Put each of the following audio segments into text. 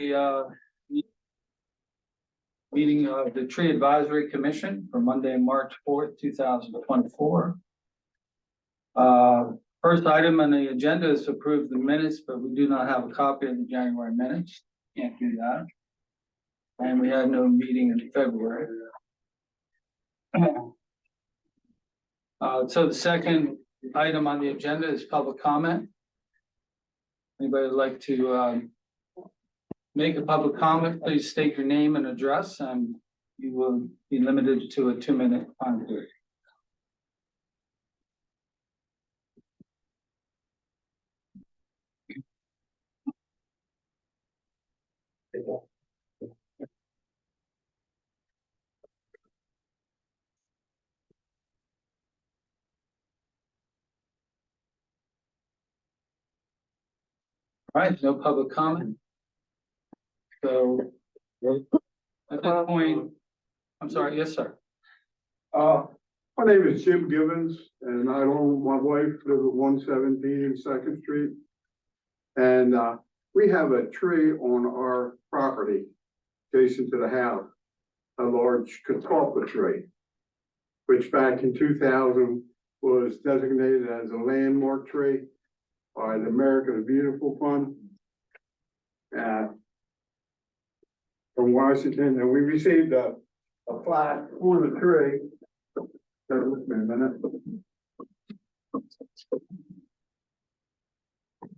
The meeting of the Tree Advisory Commission for Monday, March 4th, 2024. First item on the agenda is to approve the minutes, but we do not have a copy of the January minutes. Can't do that. And we had no meeting in February. So the second item on the agenda is public comment. Anybody would like to make a public comment, please state your name and address, and you will be limited to a 2-minute time period. All right, no public comment. So at this point, I'm sorry, yes, sir. My name is Jim Givens, and I own, my wife live at 117 2nd Street. And we have a tree on our property adjacent to the house, a large catalpa tree, which back in 2000 was designated as a landmark tree by the America the Beautiful Fund from Washington, and we received a plaque for the tree. Bear with me a minute.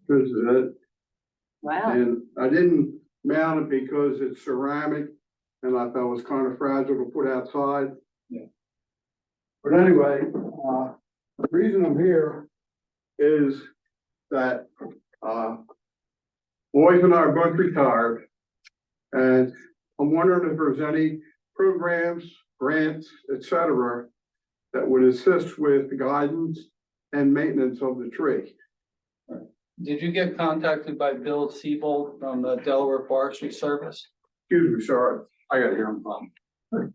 This is it. Wow. And I didn't mount it because it's ceramic and I thought it was kind of fragile to put outside. Yeah. But anyway, the reason I'm here is that my wife and I are both retired, and I'm wondering if there's any programs, grants, etc., that would assist with the guidance and maintenance of the tree. Did you get contacted by Bill Siebold from the Delaware Forestry Service? Excuse me, sorry, I gotta hear him.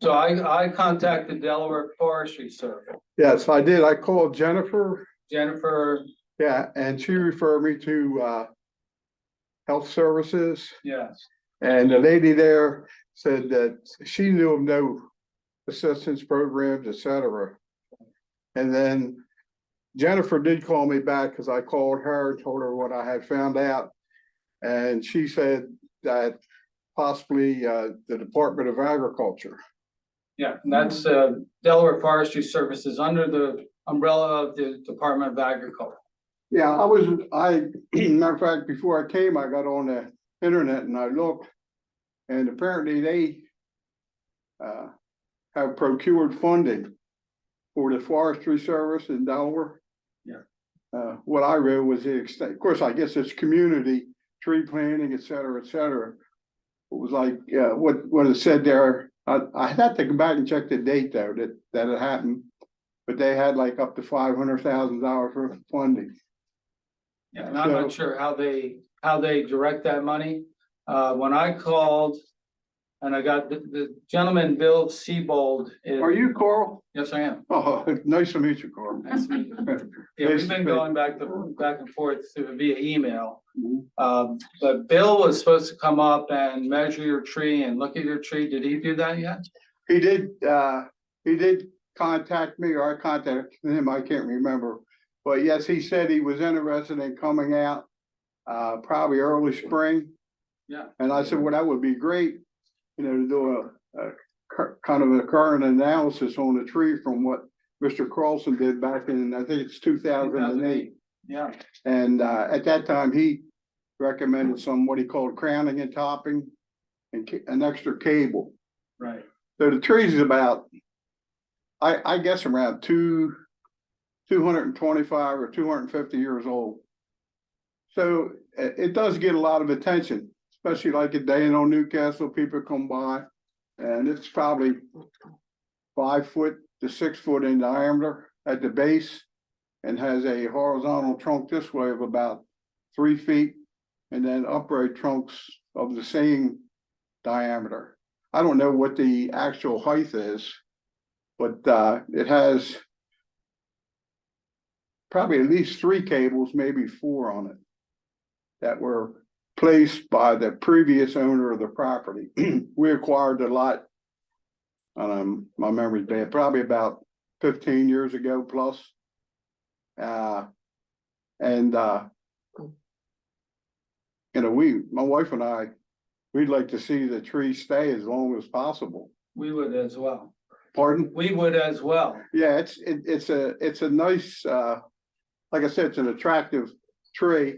So I contacted Delaware Forestry Service. Yes, I did. I called Jennifer. Jennifer, Yeah, and she referred me to Health Services, yes, and the lady there said that she knew of no assistance programs, etc. And then Jennifer did call me back because I called her, told her what I had found out, and she said that possibly the Department of Agriculture. yeah, and that's Delaware Forestry Services under the umbrella of the Department of Agriculture. Yeah, matter of fact, before I came, I got on the internet and I looked, and apparently they have procured funding for the Forestry Service in Delaware. Yeah. What I read was the extent, of course, I guess it's community tree planting, et cetera, et cetera. It was like, what it said there, I had to go back and check the date though, that it happened. But they had like up to $500,000 worth of funding. Yeah, and I'm not sure how they direct that money. When I called and I got the gentleman, Bill Siebold. Are you Carl? Yes, I am. Oh, nice to meet you, Carl. Nice to meet you. Yeah, we've been going back and forth via email. But Bill was supposed to come up and measure your tree and look at your tree. Did he do that yet? He did contact me, or I contacted him, I can't remember. But yes, he said he was interested in coming out probably early spring. Yeah. And I said, well, that would be great, to do a kind of a current analysis on the tree from what Mr. Carlson did back in, I think it's 2008. Yeah. And at that time, he recommended some what he called crowning and topping and an extra cable. Right. So the tree is about, I guess around 225 or 250 years old. So it does get a lot of attention, especially like a day in on Newcastle, people come by, and it's probably 5 foot to 6 foot in diameter at the base, and has a horizontal trunk this way of about 3 feet, and then upright trunks of the same diameter. I don't know what the actual height is, but it has probably at least 3 cables, maybe 4 on it, that were placed by the previous owner of the property. We acquired the lot. My memory's bad, probably about 15 years ago plus. And my wife and I, we'd like to see the tree stay as long as possible. We would as well. Pardon? We would as well. Yeah, it's a nice, like I said, it's an attractive tree.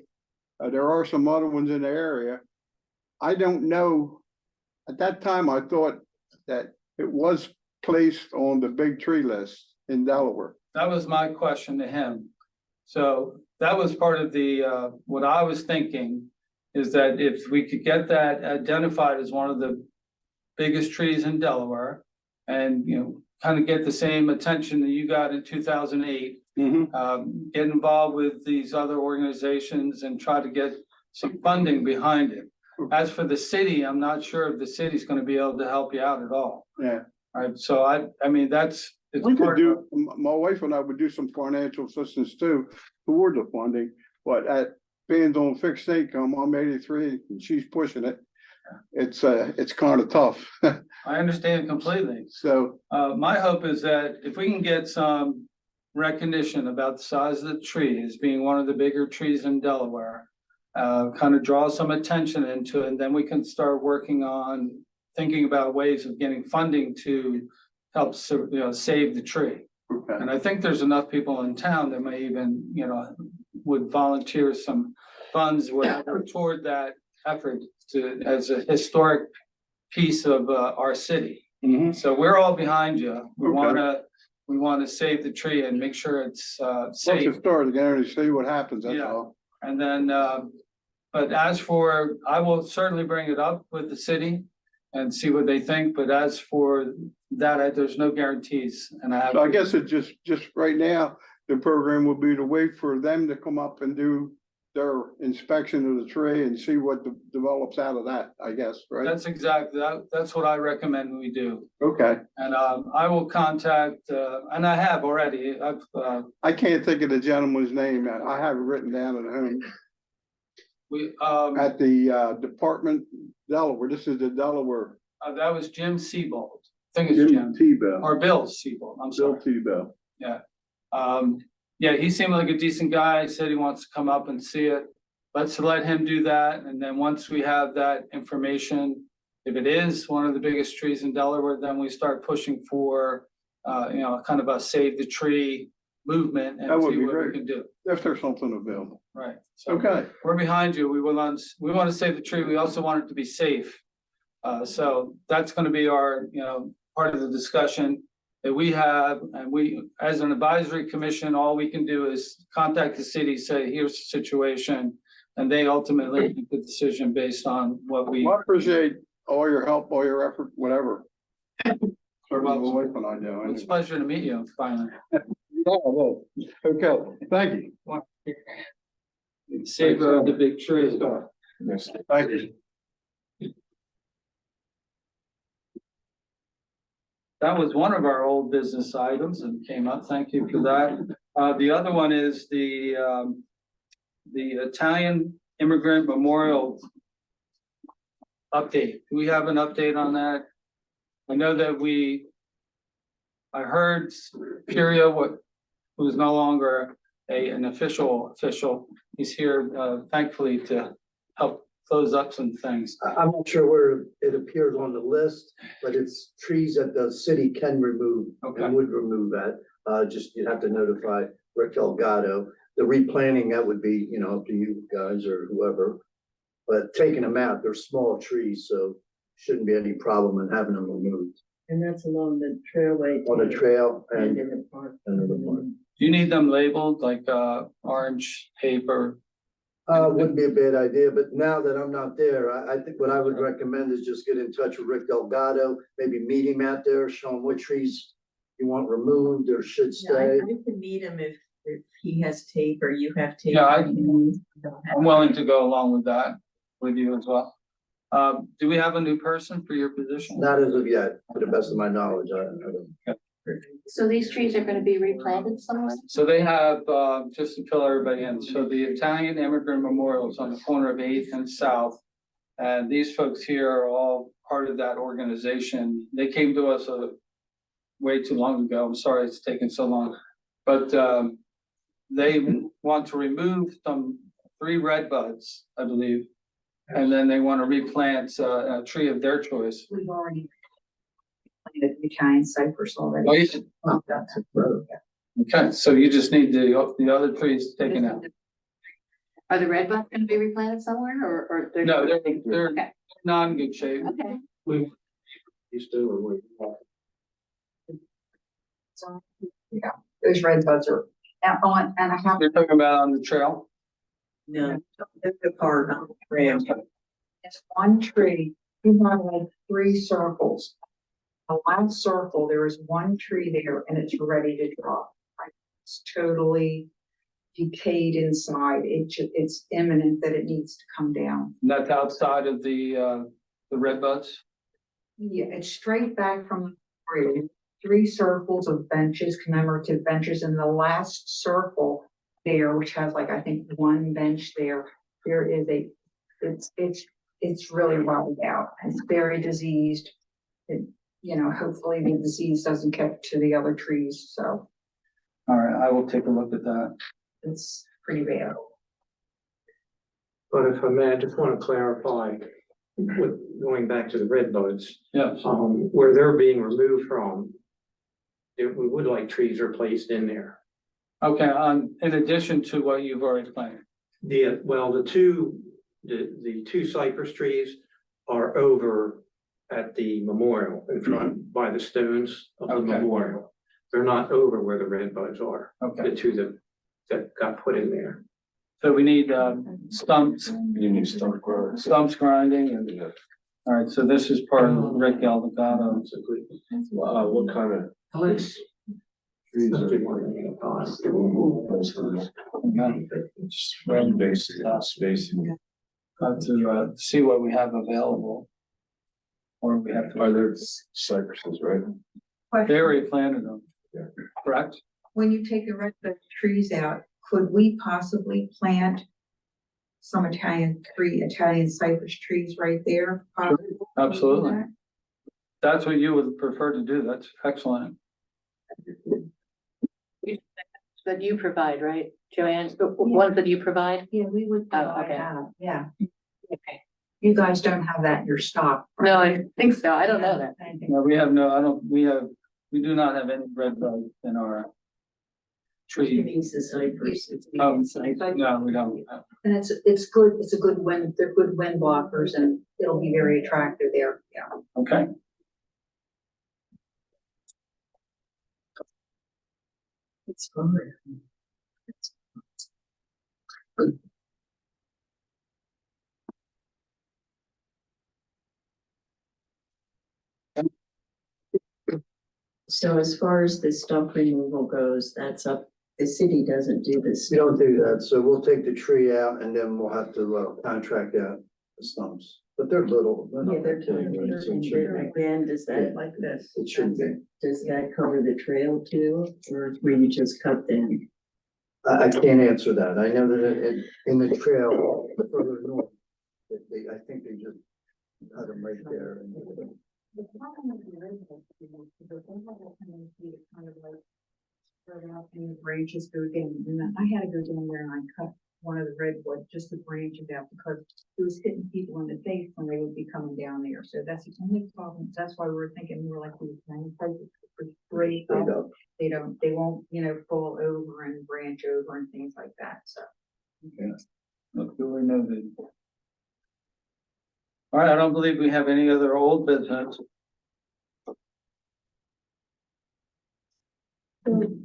There are some other ones in the area. I don't know. At that time, I thought that it was placed on the big tree list in Delaware. That was my question to him. So that was part of the, what I was thinking is that if we could get that identified as one of the biggest trees in Delaware and, kind of get the same attention that you got in 2008, get involved with these other organizations and try to get some funding behind it. As for the city, I'm not sure if the city's going to be able to help you out at all. Yeah. All right, so I mean, it's We could part of, my wife and I would do some financial assistance too toward the funding, but being on fixed income, I'm 83 and she's pushing it. It's kind of tough. I understand completely. So, My hope is that if we can get some recognition about the size of the tree as being one of the bigger trees in Delaware, kind of draw some attention into it, and then we can start working on thinking about ways of getting funding to help, save the tree. okay. And I think there's enough people in town that may even, would volunteer some funds whatever toward that effort as a historic piece of our city. So we're all behind you. We wanna save the tree and make sure it's Let's safe. just start again and see what happens, that's Yeah. all. And then, but as for, I will certainly bring it up with the city and see what they think, but as for that, there's no guarantees, and I have. So I guess it just right now, the program would be to wait for them to come up and do their inspection of the tree and see what develops out of that, I guess, right? That's exactly, that's what I recommend we do. Okay, And I will contact, and I have already, I can't think of the gentleman's name, I have it written down at home, at the Department Delaware, this is the Delaware. that was Jim Seabold. I think it's Jim, T-Bell. or Bill Seabold, I'm Bill sorry. T-Bell. Yeah, he seemed like a decent guy. He said he wants to come up and see it. Let's let him do that. And then once we have that information, if it is one of the biggest trees in Delaware, then we start pushing for, kind of a save the tree movement and That would see be what we great. can do. If there's something available. Right. So Okay, we're behind you. We want to save the tree. We also want it to be safe. So that's going to be our, part of the discussion that we have, and we, as an advisory commission, all we can do is contact the city, say, here's the situation, and they ultimately make the decision based on what we. well, I appreciate all your help, all your effort, whatever. Certainly my wife and I do. It's a pleasure to meet you finally. Oh, okay, thank you. Savor of the big tree. Thank you. That was one of our old business items and came up. Thank you for that. The other one is the Italian Immigrant Memorial update. Do we have an update on that? I know that I heard Curio, who is no longer an official. He's here, thankfully, to help close up some things. I'm not sure where it appears on the list, but it's trees that the city can remove Okay. and would remove that. Just you'd have to notify Rick Delgado. The replanting, that would be, up to you guys or whoever. But taking them out, they're small trees, so shouldn't be any problem in having them removed. And that's along the trailway. On the trail And and in the park. in the park. Do you need them labeled like orange paper? Wouldn't be a bad idea, but now that I'm not there, I think what I would recommend is just get in touch with Rick Delgado, maybe meet him out there, show him what trees you want removed or should Yeah, I stay. can meet him if he has tape or you have tape. Yeah, and I'm willing to go along with that, with you as well. Do we have a new person for your position? Not as of yet, to the best of my knowledge, I don't. So these trees are gonna be replanted somewhere? So they have, just to fill everybody in, so the Italian Immigrant Memorial is on the corner of Eighth and South. And these folks here are all part of that organization. They came to us way too long ago. I'm sorry it's taken so long. But they want to remove 3 red buds, I believe. And then they want to replant a tree of their choice. We've already planted the Italian cypress already. Oh, yeah. Well, that's a road, yeah. Okay, so you just need the other trees taken out. Are the red buds gonna be replanted somewhere or they're? No, they're Okay, not in good shape. okay. Used to, or So, yeah, those red buds are, and I have. You're talking about on the trail? No, the part on the trail. It's one tree, you have like 3 circles. The last circle, there is one tree there and it's ready to drop. Like, it's totally decayed inside. It's imminent that it needs to come down. And that's outside of the red buds? Yeah, it's straight back from the tree. 3 circles of benches, commemorative benches, and the last circle there, which has like, I think 1 bench there, there is it's really rotted out. It's very diseased. Hopefully the disease doesn't get to the other trees, so All right, I will take a look at that. it's pretty bad. But if I may, I just want to clarify, with going back to the red buds, Yes, where they're being removed from, we would like trees replaced in there. okay, in addition to what you've already planted. The two cypress trees are over at the memorial in front by the stones of the Okay. memorial. They're not over where the red buds are, Okay, the two that got put in there. so we need stumps, You need stump growing. stumps grinding and, all right, so this is part of Rick Alvagato. What kind of Let's. trees are? Okay. Basic spacing. Got to see what we have available. Or we have Are to, there cypresses, right? they already planted them, Yeah. correct? When you take the rest of the trees out, could we possibly plant some Italian cypress trees right there? Possibly? Absolutely. That's what you would prefer to do. That's excellent. That you provide, right, Joanne? The ones that you provide? Yeah, we would. Oh, okay. Yeah, Okay. you guys don't have that in your stock. No, I think so. I don't know that. No, we do not have any red bud in our tree. Means the cypress. No, we don't. And it's good, it's a good wind, they're good wind blockers and it'll be very attractive there, yeah. Okay. It's fun. So as far as the stump removal goes, that's up, the city doesn't do this. we don't do that, so we'll take the tree out and then we'll have to contract out the stumps, but they're little. not Yeah, they're big, tiny, right? So it shouldn't be- and does that, Like this. It shouldn't be. does that cover the trail too, or will you just cut them? I can't answer that. I know that in the trail further north, I think they just cut them right there. The problem with the redwood, they have that tendency to kind of like spread out and the branches go down. And then I had to go down there and I cut one of the redwood, just the branches out because it was hitting people in the face when they would be coming down there. So that's the only problem. That's why we were thinking more like these planting places for straight Straight up. up. They won't, fall over and branch over and things like that. So. Okay. Look, duly noted. All right, I don't believe we have any other old business.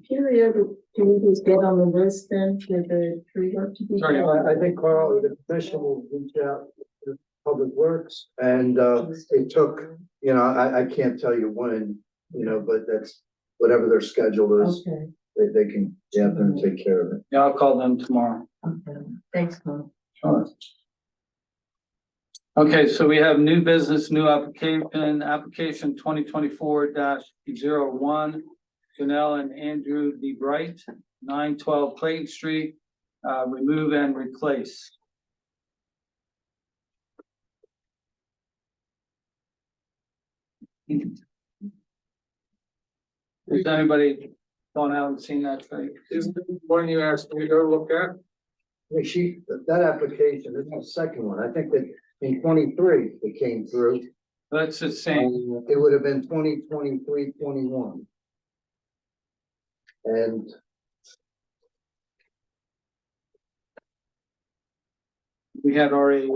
Period, can we just get on the list then for the tree work to be Sorry, done? I think Carl, the commission will reach out to Public Works and it took, I can't tell you when, but that's whatever their schedule is, Okay, they can get out there and take care of it. Yeah, I'll call them tomorrow. okay, thanks, Paul. Sure. Okay, so we have new business, new application 2024-01. Janelle and Andrew D. Bright, 912 Clayton Street, remove and replace. Has anybody gone out and seen that tree? Isn't it one you asked me to go look at? That application, this is the second one, I think that in 23 it came through. That's the same. It would have been 2023, 21. And We had already,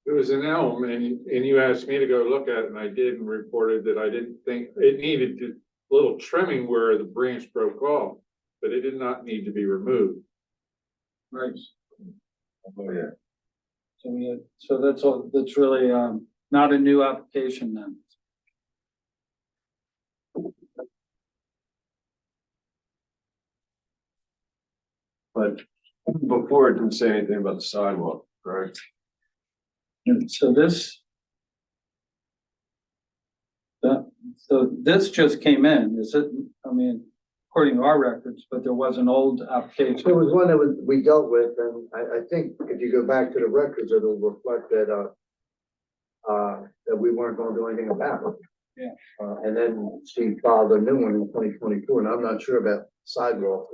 It was an elm and you asked me to go look at it and I did and reported that I didn't think it needed a little trimming where the branch broke off, but it did not need to be removed. right, Oh, yeah. so that's all, that's really, not a new application then. But before it didn't say anything about the sidewalk, correct? And so this. So this just came in, is it, I mean, according to our records, but there was an old application. there was one that we dealt with, and I think if you go back to the records, it'll reflect that, that we weren't gonna do anything about it. Yeah. And then she filed a new one in 2024, and I'm not sure about sidewalk.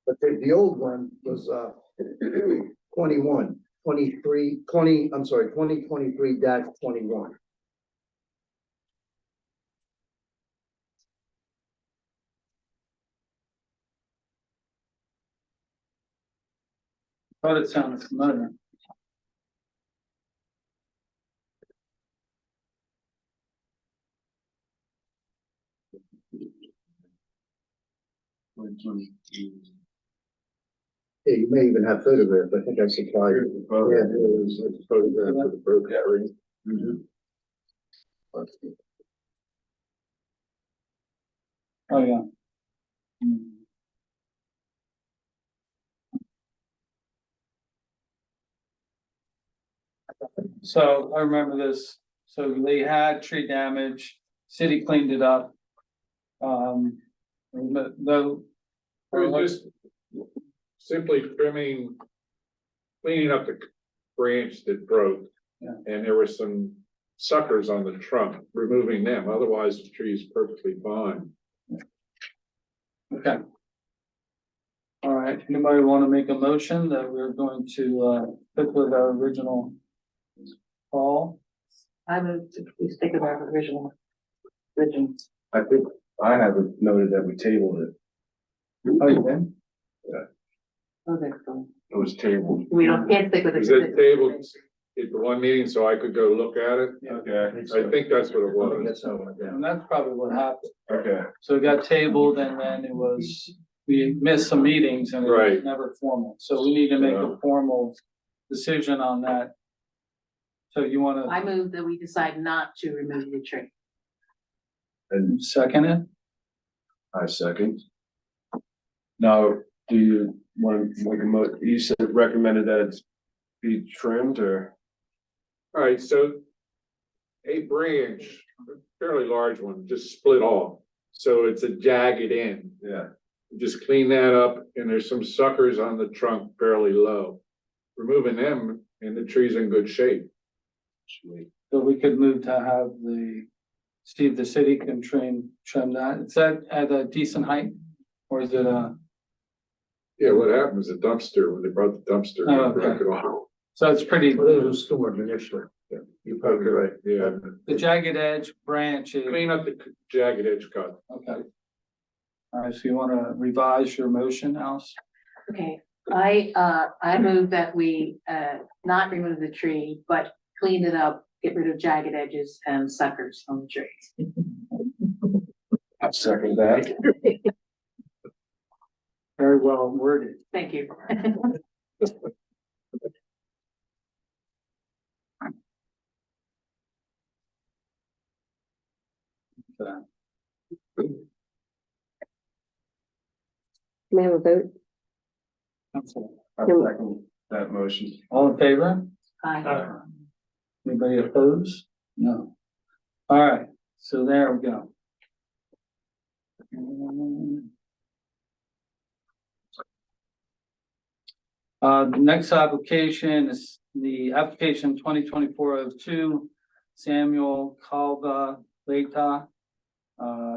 But the old one was, 2023-21. Thought it sounded familiar. Yeah, you may even have photographs, I think I supplied. Yeah, there was a photograph of the broken tree. Oh, yeah. Hmm. So I remember this, so they had tree damage, city cleaned it up. Though. It was just simply trimming, cleaning up the branch that broke. Yeah. And there were some suckers on the trunk, removing them, otherwise the tree is perfectly fine. Okay. All right, anybody want to make a motion that we're going to, stick with our original call? I moved to we stick with our original. I think I have it noted that we tabled it. Oh, you did? Oh, that's cool. It was tabled. We can't stick with it. Was it tabled at the one meeting so I could go look at it? Yeah. Okay, I think that's what it I think was. that's how it went down. And that's probably what happened. Okay. So it got tabled and then it was, we missed some meetings and it was Right. never formal. So we need to make a formal decision on that. So you want I move that we decide not to remove the tree. to second it? I second. Now, do you want to make a you said recommended that it's be trimmed or? All right, so a branch, a fairly large one, just split off. So it's a jagged end. Yeah. Just clean that up and there's some suckers on the trunk fairly low. Removing them and the tree's in good shape. So we could move to have see if the city can trim that. Is that at a decent height? Or is it Yeah, what happened was a dumpster, when they brought the dumpster, Oh, they broke okay. it off. so it's pretty, Well, it was storm initially. Yeah. You probably right. Yeah, the jagged edge branch is, clean up the jagged edge cut. okay. All right, so you want to revise your motion, Alice? Okay, I move that we, not remove the tree, but clean it up, get rid of jagged edges and suckers on the trees. I second that. Very well worded. Thank you. for that. May I have a vote? Council. I second that motion. All in favor? Aye. Anybody opposed? No. All right, so there we go. The next application is the application 2024-02 Samuel Calva Leta,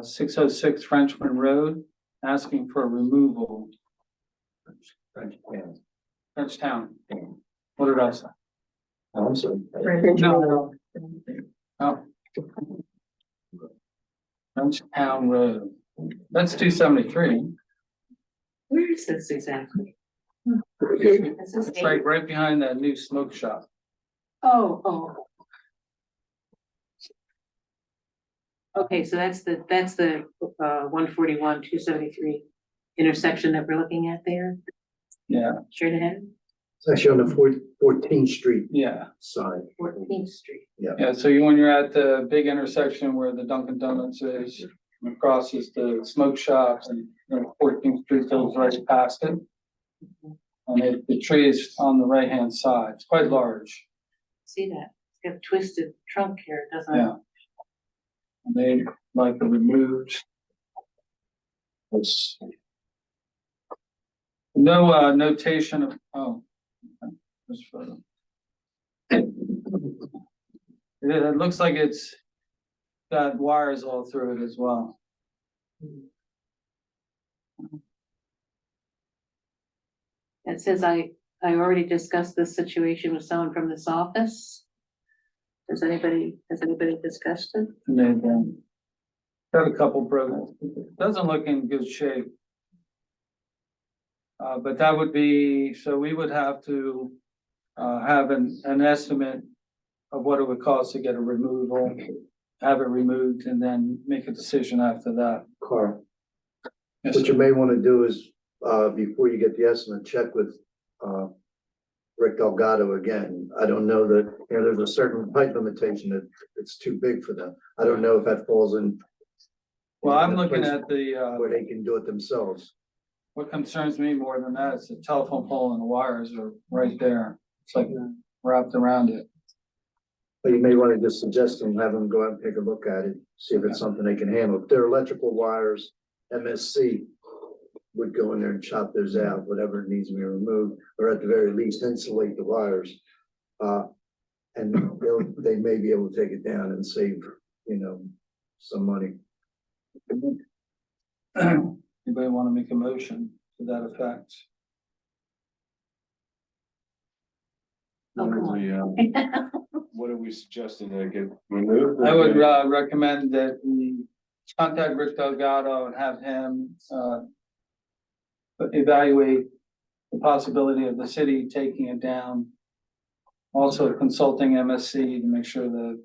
606 Frenchman Road, asking for removal. Frenchtown. What did I say? I'm sorry. No. Oh. Frenchtown Road. That's 273. Where is this exactly? This is It's right behind that new smoke shop. Oh. Okay, so that's the 141, 273 intersection that we're looking at there, Yeah, straight ahead, It's actually on the 14th Street yeah, side. 14th Street. yeah. So when you're at the big intersection where the Dunkin' Donuts is, across is the smoke shops and 14th Street goes right past it. And the tree is on the right-hand side. It's quite large. See that? It's got a twisted trunk here, doesn't it? Yeah. And they like it removed. It's no notation of, oh. Okay. Just for them. It looks like it's got wires all through it as well. It says I already discussed this situation with someone from this office. Has anybody discussed it? And they've got a couple programs. Doesn't look in good shape. But that would be, so we would have to have an estimate of what it would cost to get a removal, have it removed, and then make a decision after that. Carl, Yes, what sir. you may want to do is, before you get the estimate, check with, Rick Delgado again. I don't know that, there's a certain height limitation that it's too big for them. I don't know if that falls in. Well, I'm in a looking place at the, Where they can do it themselves. what concerns me more than that is the telephone pole and the wires are right there. It's like wrapped around it. But you may want to just suggest them, have them go out and take a look at it, see if it's something they can handle. If they're electrical wires, MSC would go in there and chop those out, whatever needs to be removed, or at the very least insulate the wires. And they may be able to take it down and save, some money. Anybody want to make a motion to that effect? Oh, What are come we, on. what are we suggesting to get removed? I would recommend that we contact Rick Delgado and have him evaluate the possibility of the city taking it down. Also consulting MSC to make sure that,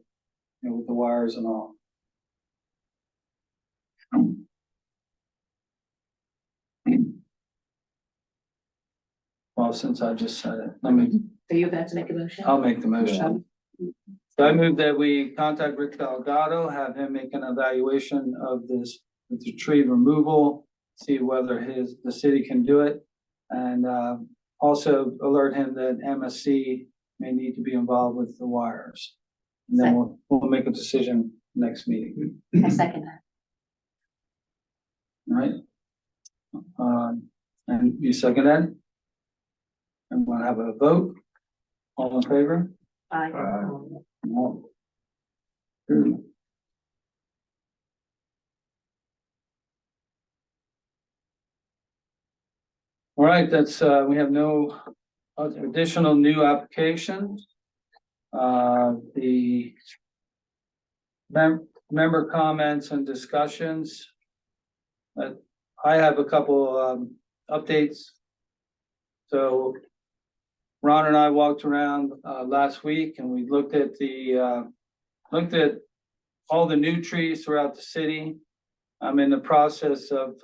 with the wires and all. Well, since I just said it, Are you about to make a motion? I'll make the motion. So I move that we contact Rick Delgado, have him make an evaluation of this, with the tree removal, see whether the city can do it. And also alert him that MSC may need to be involved with the wires. And then we'll make a decision next meeting, I second that. all right? And you second that? And we'll have a vote. All in favor? Aye. No. All right, that's, we have no additional new applications. The member comments and discussions. I have a couple updates. So Ron and I walked around last week and we looked at all the new trees throughout the city. I'm in the process of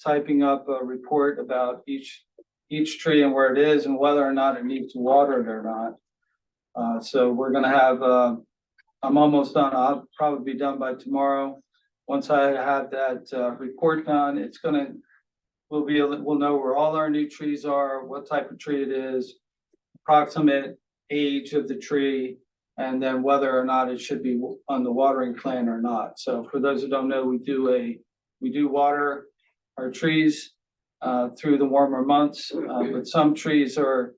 typing up a report about each tree and where it is and whether or not it needs watered or not. So we're gonna have, I'm almost done. I'll probably be done by tomorrow. Once I have that report done, we'll know where all our new trees are, what type of tree it is, approximate age of the tree, and then whether or not it should be on the watering plan or not. So for those who don't know, we do a we do water our trees through the warmer months, but some trees are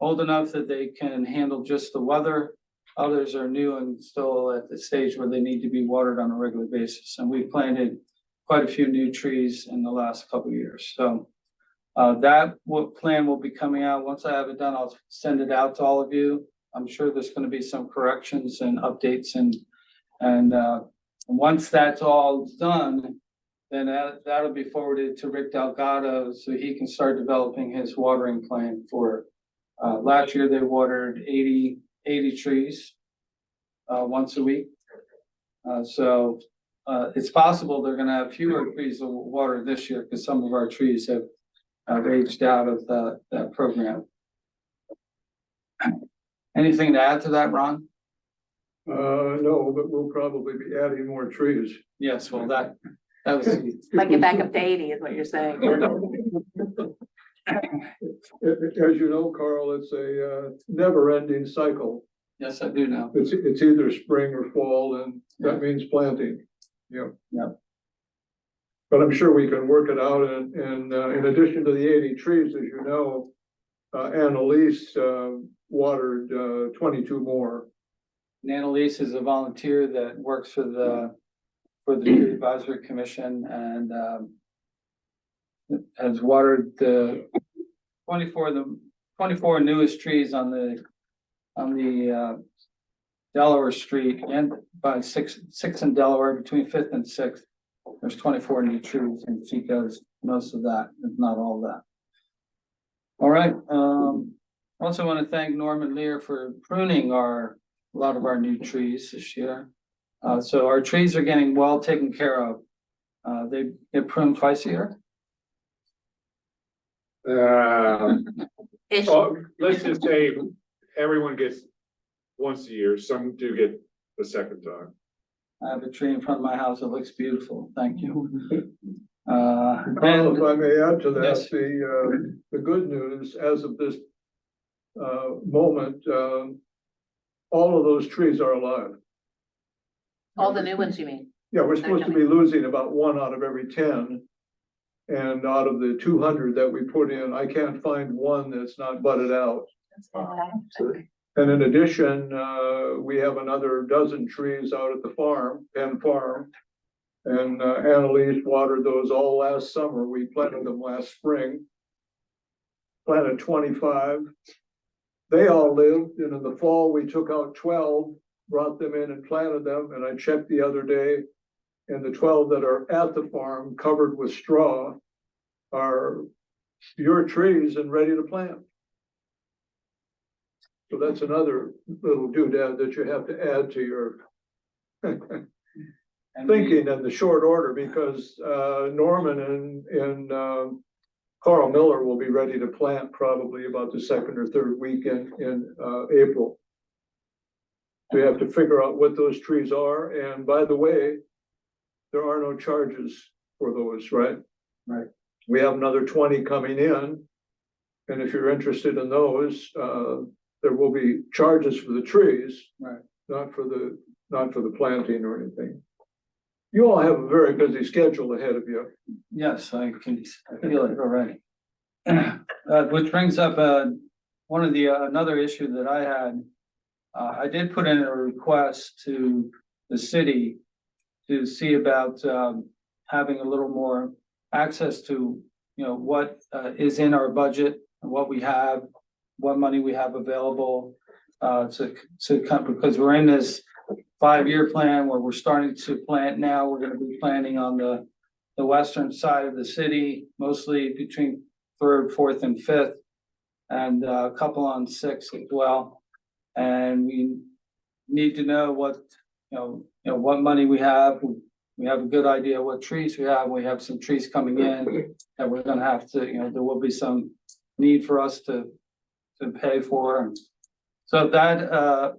old enough that they can handle just the weather. Others are new and still at the stage where they need to be watered on a regular basis. And we planted quite a few new trees in the last couple of years. So plan will be coming out. Once I have it done, I'll send it out to all of you. I'm sure there's going to be some corrections and updates and once that's all done, then that'll be forwarded to Rick Delgado so he can start developing his watering plan for, last year they watered 80 trees, once a week. So it's possible they're gonna have fewer trees of water this year because some of our trees have aged out of that program. Anything to add to that, Ron? No, but we'll probably be adding more trees. Yes, well, that was. Might get back up to 80 is what you're saying. As you know, Carl, it's a never-ending cycle. Yes, I do know. It's either spring or fall, and that means planting. Yep. Yep. But I'm sure we can work it out, and in addition to the 80 trees, as you know, Annalise watered 22 more. And Annalise is a volunteer that works for the Tree Advisory Commission and has watered the 24 newest trees on the Delaware Street and by six in Delaware between 5th and 6th. There's 24 new trees and she does most of that, if not all of that. All right, also want to thank Norman Lear for pruning a lot of our new trees this year. So our trees are getting well taken care of. They get pruned twice a year. Ish. Let's just say everyone gets once a year, some do get the second time. I have a tree in front of my house. It looks beautiful. Thank you. Carl, if I may add to that, Yes. the good news, as of this moment, all of those trees are alive. All the new ones, you mean? Yeah, we're supposed to be losing about 1 out of every 10. And out of the 200 that we put in, I can't find one that's not budded out. And in addition, we have another dozen trees out at the farm, Penn Farm. And Annalise watered those all last summer. We planted them last spring. Planted 25. They all lived, and in the fall, we took out 12, brought them in and planted them, and I checked the other day. And the 12 that are at the farm covered with straw are your trees and ready to plant. So that's another little doodad that you have to add to your thinking in the short order, because Norman and Carl Miller will be ready to plant probably about the 2nd or 3rd week in April. We have to figure out what those trees are, and by the way, there are no charges for those, right? Right. We have another 20 coming in, and if you're interested in those, there will be charges for the trees. Right. Not for the planting or anything. You all have a very busy schedule ahead of you. Yes, I feel it already. Which brings up one of another issue that I had. I did put in a request to the city to see about having a little more access to, what is in our budget and what we have, what money we have available to come, because we're in this 5-year plan where we're starting to plant now. We're going to be planting on the western side of the city, mostly between 3rd, 4th, and 5th, and a couple on 6th as well. And we need to know what, what money we have. We have a good idea what trees we have. We have some trees coming in that we're gonna have to, there will be some need for us to pay for. So that,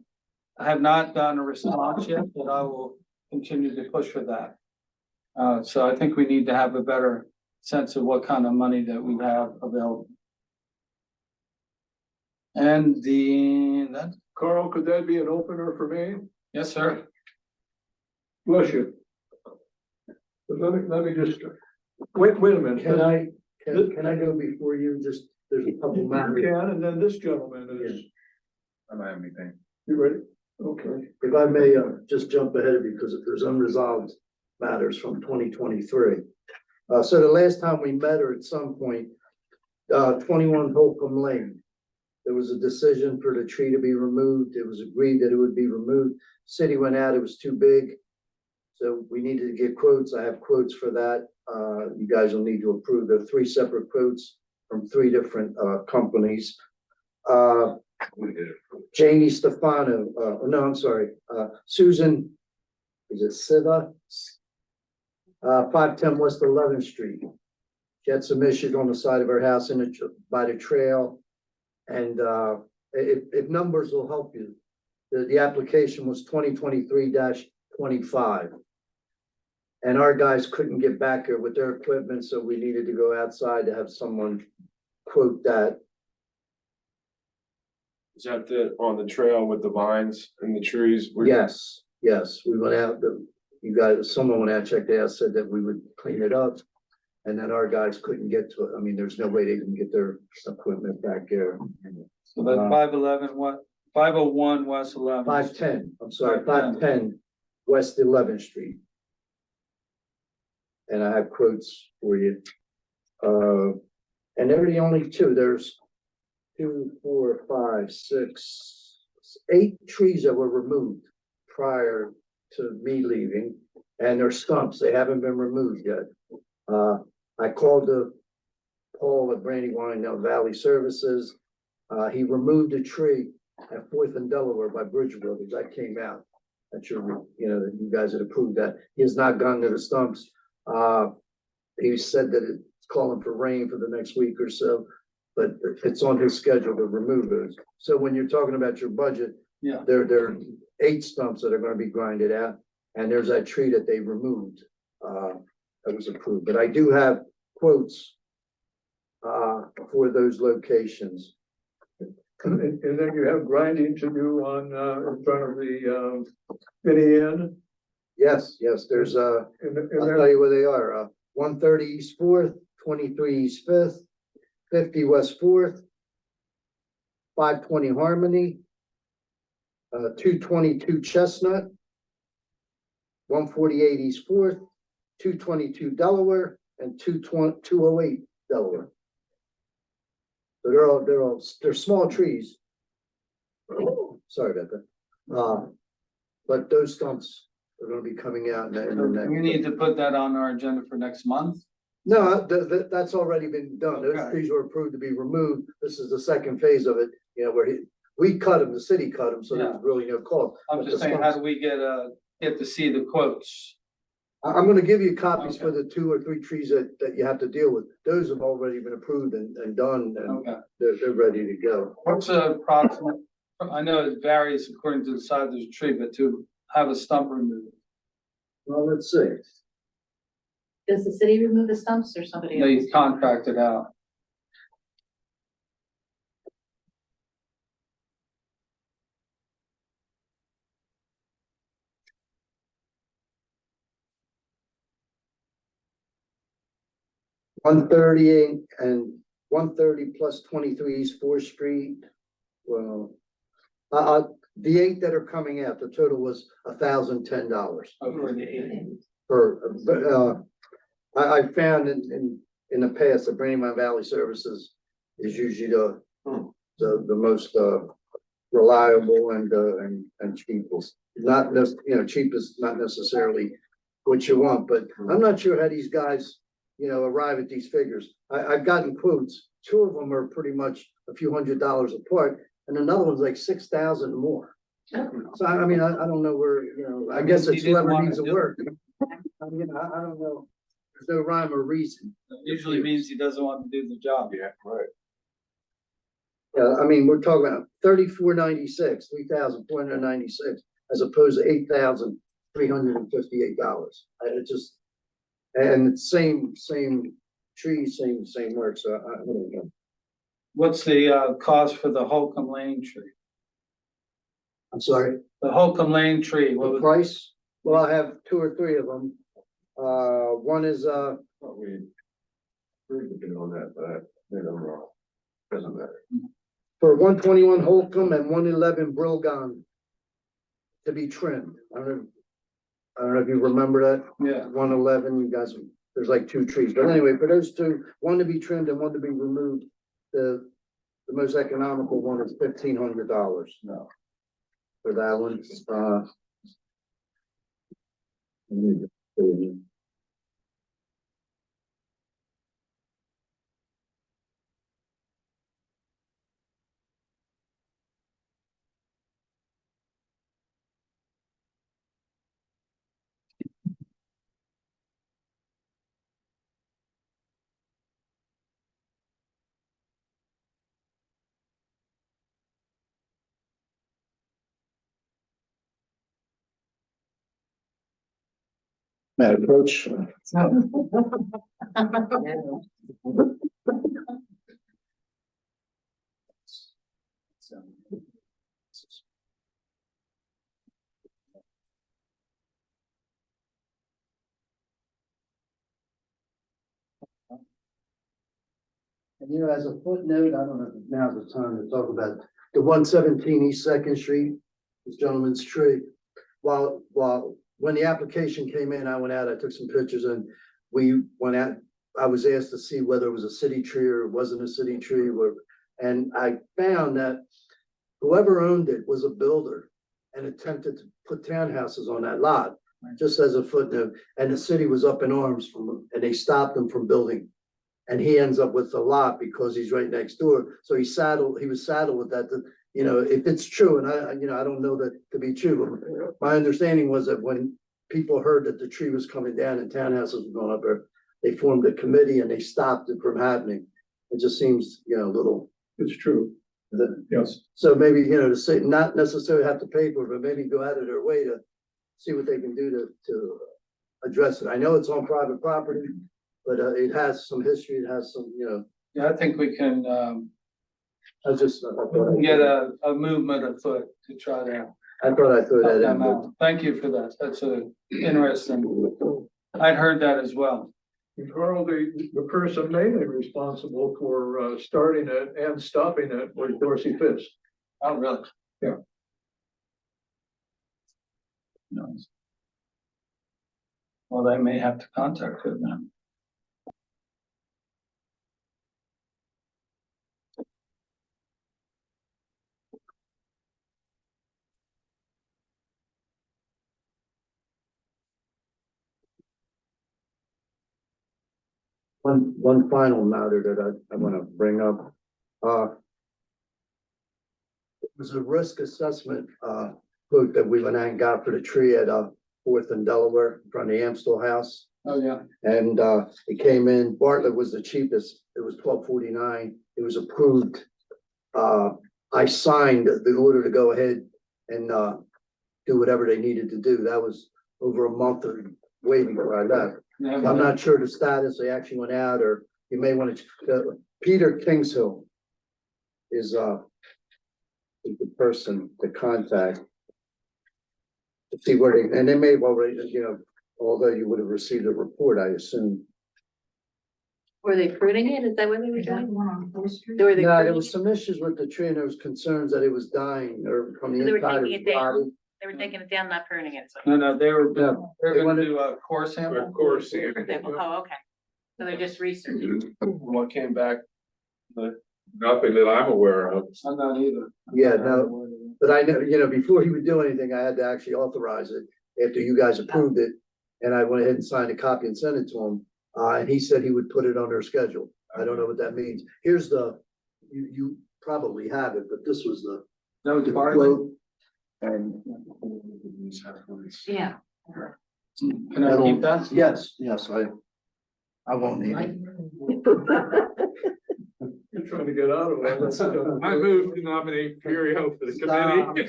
I have not gotten a response yet, but I will continue to push for that. So I think we need to have a better sense of what kind of money that we have available. And that, Carl, could that be an opener for me? yes, sir. Bless you. Let me just, wait a minute. Can I go before you? Just, there's a couple You matters. can, and then this gentleman is, I don't have anything. you ready? Okay. If I may, just jump ahead of you, because there's unresolved matters from 2023. So the last time we met, or at some point, 21 Holcomb Lane, there was a decision for the tree to be removed. It was agreed that it would be removed. City went out, it was too big. So we needed to get quotes. I have quotes for that. You guys will need to approve. There are 3 separate quotes from 3 different companies. Janie Stefano, no, I'm sorry, Susan, is it Siva? 510 West 11th Street. She had some issues on the side of her house by the trail. And if numbers will help you, the application was 2023-25. And our guys couldn't get back here with their equipment, so we needed to go outside to have someone quote that. Is that on the trail with the vines and the trees? Yes, we went out, someone went out, checked it out, said that we would clean it up. And then our guys couldn't get to it. I mean, there's no way they can get their equipment back there. So that's 511, what, 501 West 11th. 510, I'm sorry, 510. 510 West 11th Street. And I have quotes for you. And they're the only 2. There's 2, 4, 5, 6, 8 trees that were removed prior to me leaving. And they're stumps. They haven't been removed yet. I called Paul at Brandywine Valley Services. He removed a tree at 4th and Delaware by Bridge Brothers. That came out. That you guys had approved that. He has not gone to the stumps. He said that it's calling for rain for the next week or so, but it's on his schedule to remove those. So when you're talking about your budget, Yeah. there are 8 stumps that are going to be grinded out, and there's that tree that they removed that was approved. But I do have quotes for those locations. And then you have grinding to do on, in front of the, Vinnie Inn. Yes, there's And I'll then, tell you where they are. 130 East 4th, 23 East 5th, 50 West 4th, 520 Harmony, 222 Chestnut, 148 East 4th, 222 Delaware, and 208 Delaware. So they're small trees. Sorry about that. But those stumps are gonna be coming out in the next. We need to put that on our agenda for next month. No, that's already been done. Those Okay. trees were approved to be removed. This is the second phase of it, where we cut them, the city cut them, so there's really no cost. I'm But just the saying, how stumps- do we get to see the quotes? I'm gonna give you copies for the 2 or 3 trees that you have to deal with. Those have already been approved and done, and Okay. they're ready to go. What's the approximate, I know it varies according to the size of the tree, but to have a stump removed, Well, let's see. Does the city remove the stumps or somebody else? they contract it out. One 130 and 130 plus 23 East 4th Street. Well, the 8 that are coming out, the total was $1,010 Over the 8. per, I found in the past, the Brandywine Valley Services is usually the most, reliable and cheapest. Not cheapest, not necessarily what you want, but I'm not sure how these guys, arrive at these figures. I've gotten quotes. 2 of them are pretty much a few $100s apart, and another one's like 6,000 more. So I mean, I don't know where, I guess He it's didn't whoever wanna needs to do it. work. I don't know. There's no rhyme or reason. Usually means he doesn't want to do the job. Yeah, right. I mean, we're talking about $3,496, $3,496, as opposed to $8,358. It just, and same trees, same work, so I don't know. What's the cost for the Holcomb Lane tree? I'm sorry, The Holcomb Lane tree, what the was, price? Well, I have 2 or 3 of them. One is, Thought we agreed to get on that, but maybe I'm wrong. Doesn't matter. for 121 Holcomb and 111 Brilgon to be trimmed. I don't know if you remember that. Yeah. 111, you guys, there's like two trees, but anyway, for those two, one to be trimmed and one to be removed, the most economical one is $1,500. No. For that one, may I approach? And you know, as a footnote, I don't know if now's the time to talk about the 117 East Second Street, this gentleman's tree. While when the application came in, I went out, I took some pictures and we went out. I was asked to see whether it was a city tree or it wasn't a city tree, and I found that whoever owned it was a builder and attempted to put townhouses on that lot, just as a footnote. And the city was up in arms and they stopped him from building. And he ends up with a lot because he's right next door. So he was saddled with that, you know, if it's true, and I don't know that to be true, but my understanding was that when people heard that the tree was coming down and townhouses were going up there, they formed a committee and they stopped it from happening. It just seems, you know, a little. It's true. Yes. So maybe, you know, to say, not necessarily have to pay for it, but maybe go out of their way to see what they can do to address it. I know it's on private property, but it has some history, it has some, you know, Yeah, I think we can, I just. get a movement afoot to try to I thought I threw help that them in. out. Thank you for that. That's a interesting. I'd heard that as well. Carl, the person mainly responsible for starting it and stopping it was Dorsey Fisk. Oh, really? Yeah. Nice. Well, they may have to contact her then. One final matter that I want to bring up. It was a risk assessment, quote that we went out and got for the tree at, Fourth and Delaware, in front of the Amstel House. Oh, yeah. And, it came in, Bartlett was the cheapest, it was $12.49, it was approved. I signed the order to go ahead and, do whatever they needed to do. That was over a month of waiting before I left. I'm not sure the status, they actually went out, or you may want to, Peter Kingshill is the person to contact. To see where they, and they may have already, you know, although you would have received a report, I assume. Were they pruning it? Is that what they were Is that the doing? one on Fourth Street? Or were they No, there pruning was it? some issues with the tree and there was concerns that it was dying or from the So they were inside of taking its it down? body. They were taking it down, not pruning it, so. No, they were Yeah. gonna do a core sample. Of course, yeah. Oh, okay. So they're just researching. What came back? Nothing that I'm aware of. I'm not either. Yeah, no. But I know, you know, before he would do anything, I had to actually authorize it after you guys approved it. And I went ahead and signed a copy and sent it to him. And he said he would put it on their schedule. I don't know what that means. Here's you probably have it, but this was the That was the Bartlett. quote. And Yeah. Can I keep that? yes, I won't need it. You're trying to get out of all that stuff. I move to nominate Furio for the committee.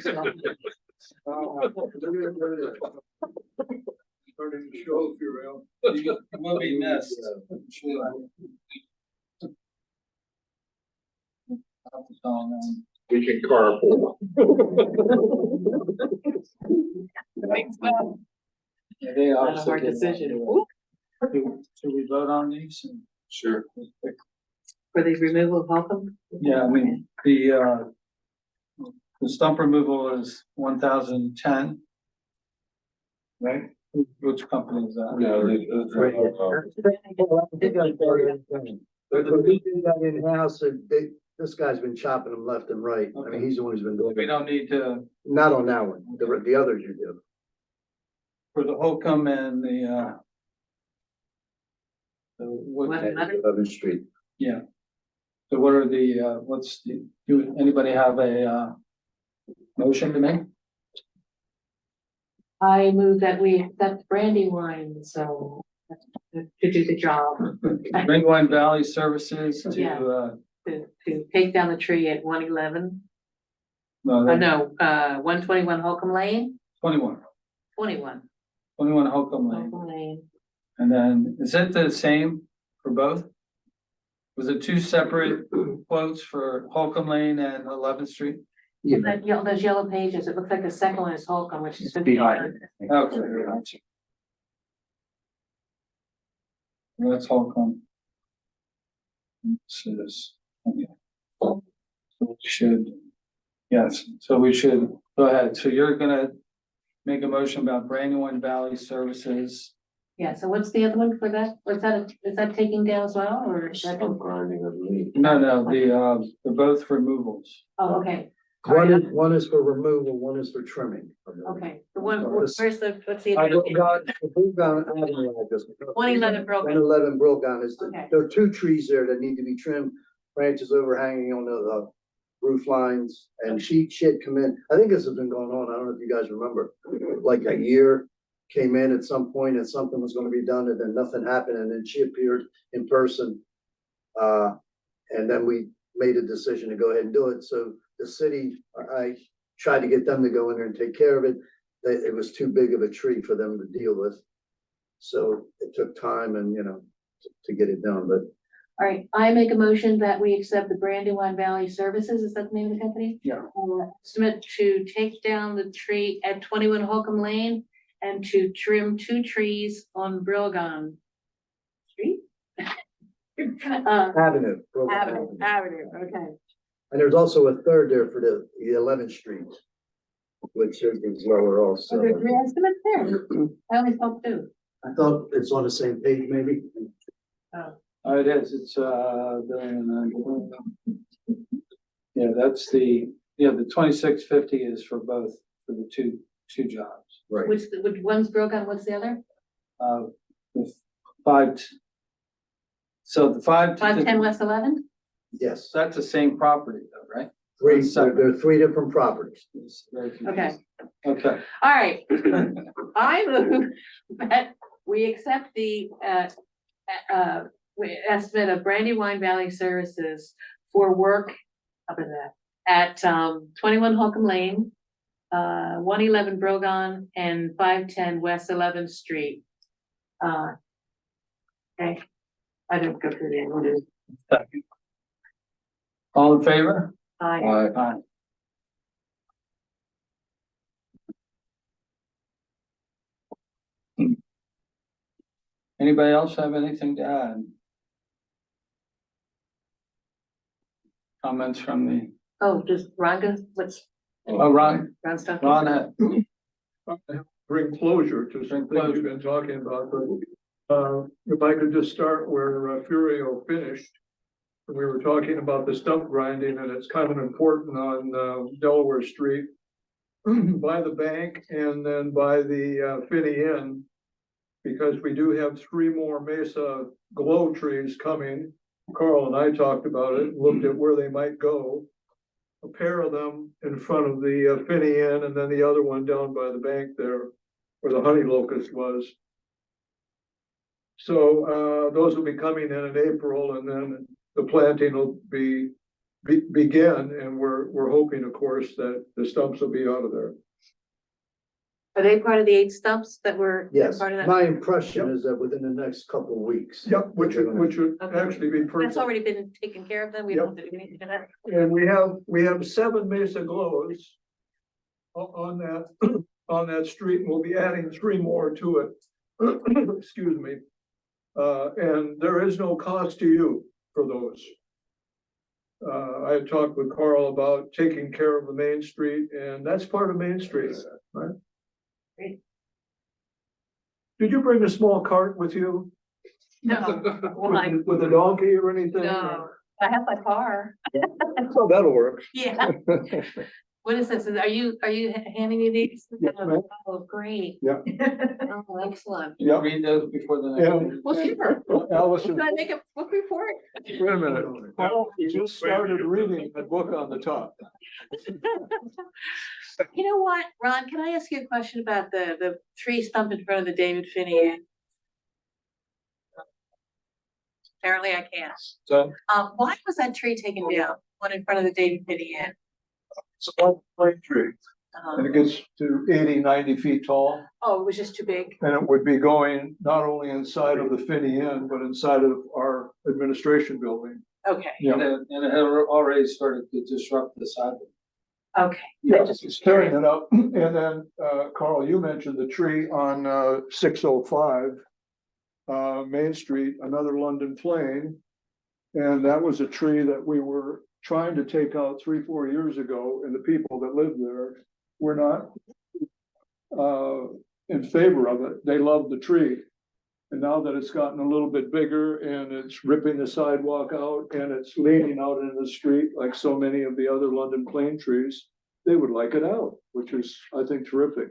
Starting to show if you're real. You will be missed. We can carpool. Yeah, they Not a obviously hard did not decision. do Should we vote on these? And- Sure. For the removal of Holcomb? Yeah, I mean, the stump removal is 1,010. Right? Which company is that? No, But we do that in-house, and this guy's been chopping them left and right. I mean, he's the one who's been doing We it. don't need to, Not on that one, the others you do. for the Holcomb and what, What? 11th Street. yeah. So what are do anybody have a motion to make? I move that we accept Brandywine, so to do the job, Ringwine Valley Services Yeah. to, to take down the tree at 111. no, 121 Holcomb Lane, 21, 21 Holcomb Lane. Holcomb Lane. And then, is it the same for both? Was it two separate quotes for Holcomb Lane and 11th Street? Yeah. Those yellow pages, it looks like the second one is Holcomb, which is. behind Okay. Gotcha. That's Holcomb. This is, okay. So we should, yes, so we should, go ahead. So you're gonna make a motion about Brandywine Valley Services. Yeah, so what's the other one for that? Is that taking down as well, or is that? Stump grinding, I believe. No, they're both removals. Oh, okay, One is for removal, one is for trimming. okay. The one, what's the? I got, the Brulgon Avenue address. 111 Brogan. 111 Brulgon is, Okay. there are two trees there that need to be trimmed, branches overhanging on the roof lines, and she had come in, I think this has been going on, I don't know if you guys remember, like a year, came in at some point and something was gonna be done, and then nothing happened, and then she appeared in person. And then we made a decision to go ahead and do it, so the city, I tried to get them to go in there and take care of it. It was too big of a tree for them to deal with. So it took time and, to get it done, but All right, I make a motion that we accept the Brandywine Valley Services, is that the name of the company? Yeah. Estimate to take down the tree at 21 Holcomb Lane and to trim 2 trees on Brilgon Street? Avenue. Brooklyn Avenue, okay. And there's also a third there for the 11th Street, which is lower So also. there's 3 estimates there, I only saw 2. I thought it's on the same page, maybe. Oh, it is, it's, yeah, that's the 2650 is for both, for the two jobs. Right. Which one's Brilgon, what's the other? The 5. So the 5. 510 West 11? Yes. That's the same property though, right? There are 3 different properties. It's very Okay. confusing. Okay, All right. I move that we accept the estimate of Brandywine Valley Services for work up in that at 21 Holcomb Lane, 111 Brogan, and 510 West 11th Street. Okay, I didn't go through the end. second. All in favor? I Aye. Anybody else have anything to add? Comments from the, just Ron, what's Ron, Ron stuff? Ron, Bring closure to some things you've been talking about, but if I could just start where Furio finished. We were talking about the stump grinding, and it's kind of important on Delaware Street by the bank and then by the Finney Inn, because we do have 3 more Mesa glow trees coming. Carl and I talked about it, looked at where they might go. A pair of them in front of the Finney Inn, and then the other one down by the bank there where the honey locust was. So those will be coming in April, and then the planting will begin, and we're hoping, of course, that the stumps will be out of there. Are they part of the 8 stumps that were? Yes, Part of that? my impression is that within the next couple of weeks. Yep, which would Okay. actually be That's perfect. already been taken care of then, we don't do anything to that. And we have 7 Mesa glows on that, on that street, and we'll be adding 3 more to it. Excuse me. And there is no cost to you for those. I had talked with Carl about taking care of the Main Street, and that's part of Main Street, right? Great. Did you bring a small cart with you? No, why? With a donkey or anything? No, I have my car. So that'll work. Yeah. What is this? Are you handing me these? Yes, ma'am. Oh, great. Yeah. Oh, excellent. Yeah. Read those before the next. Yeah. meeting. Well, sure. Allison, Can I make a book report? wait a minute. Carl, you just started reading a book on the top. You know what, Ron, can I ask you a question about the tree stump in front of the David Finney Inn? Apparently I can't. So Why was that tree taken down, one in front of the David Finney Inn? it's a long pine tree, and Uh, it gets to 80, 90 feet tall. Oh, it was just too big? And it would be going not only inside of the Finney Inn, but inside of our administration building. Okay, Yeah. And it had already started to disrupt the sidewalk. okay. Yeah, it's tearing it up. And then, Carl, you mentioned the tree on, 605, Main Street, another London plane. And that was a tree that we were trying to take out 3-4 years ago, and the people that lived there were not in favor of it. They loved the tree. And now that it's gotten a little bit bigger and it's ripping the sidewalk out and it's leaning out into the street like so many of the other London plane trees, they would like it out, which is, I think, terrific.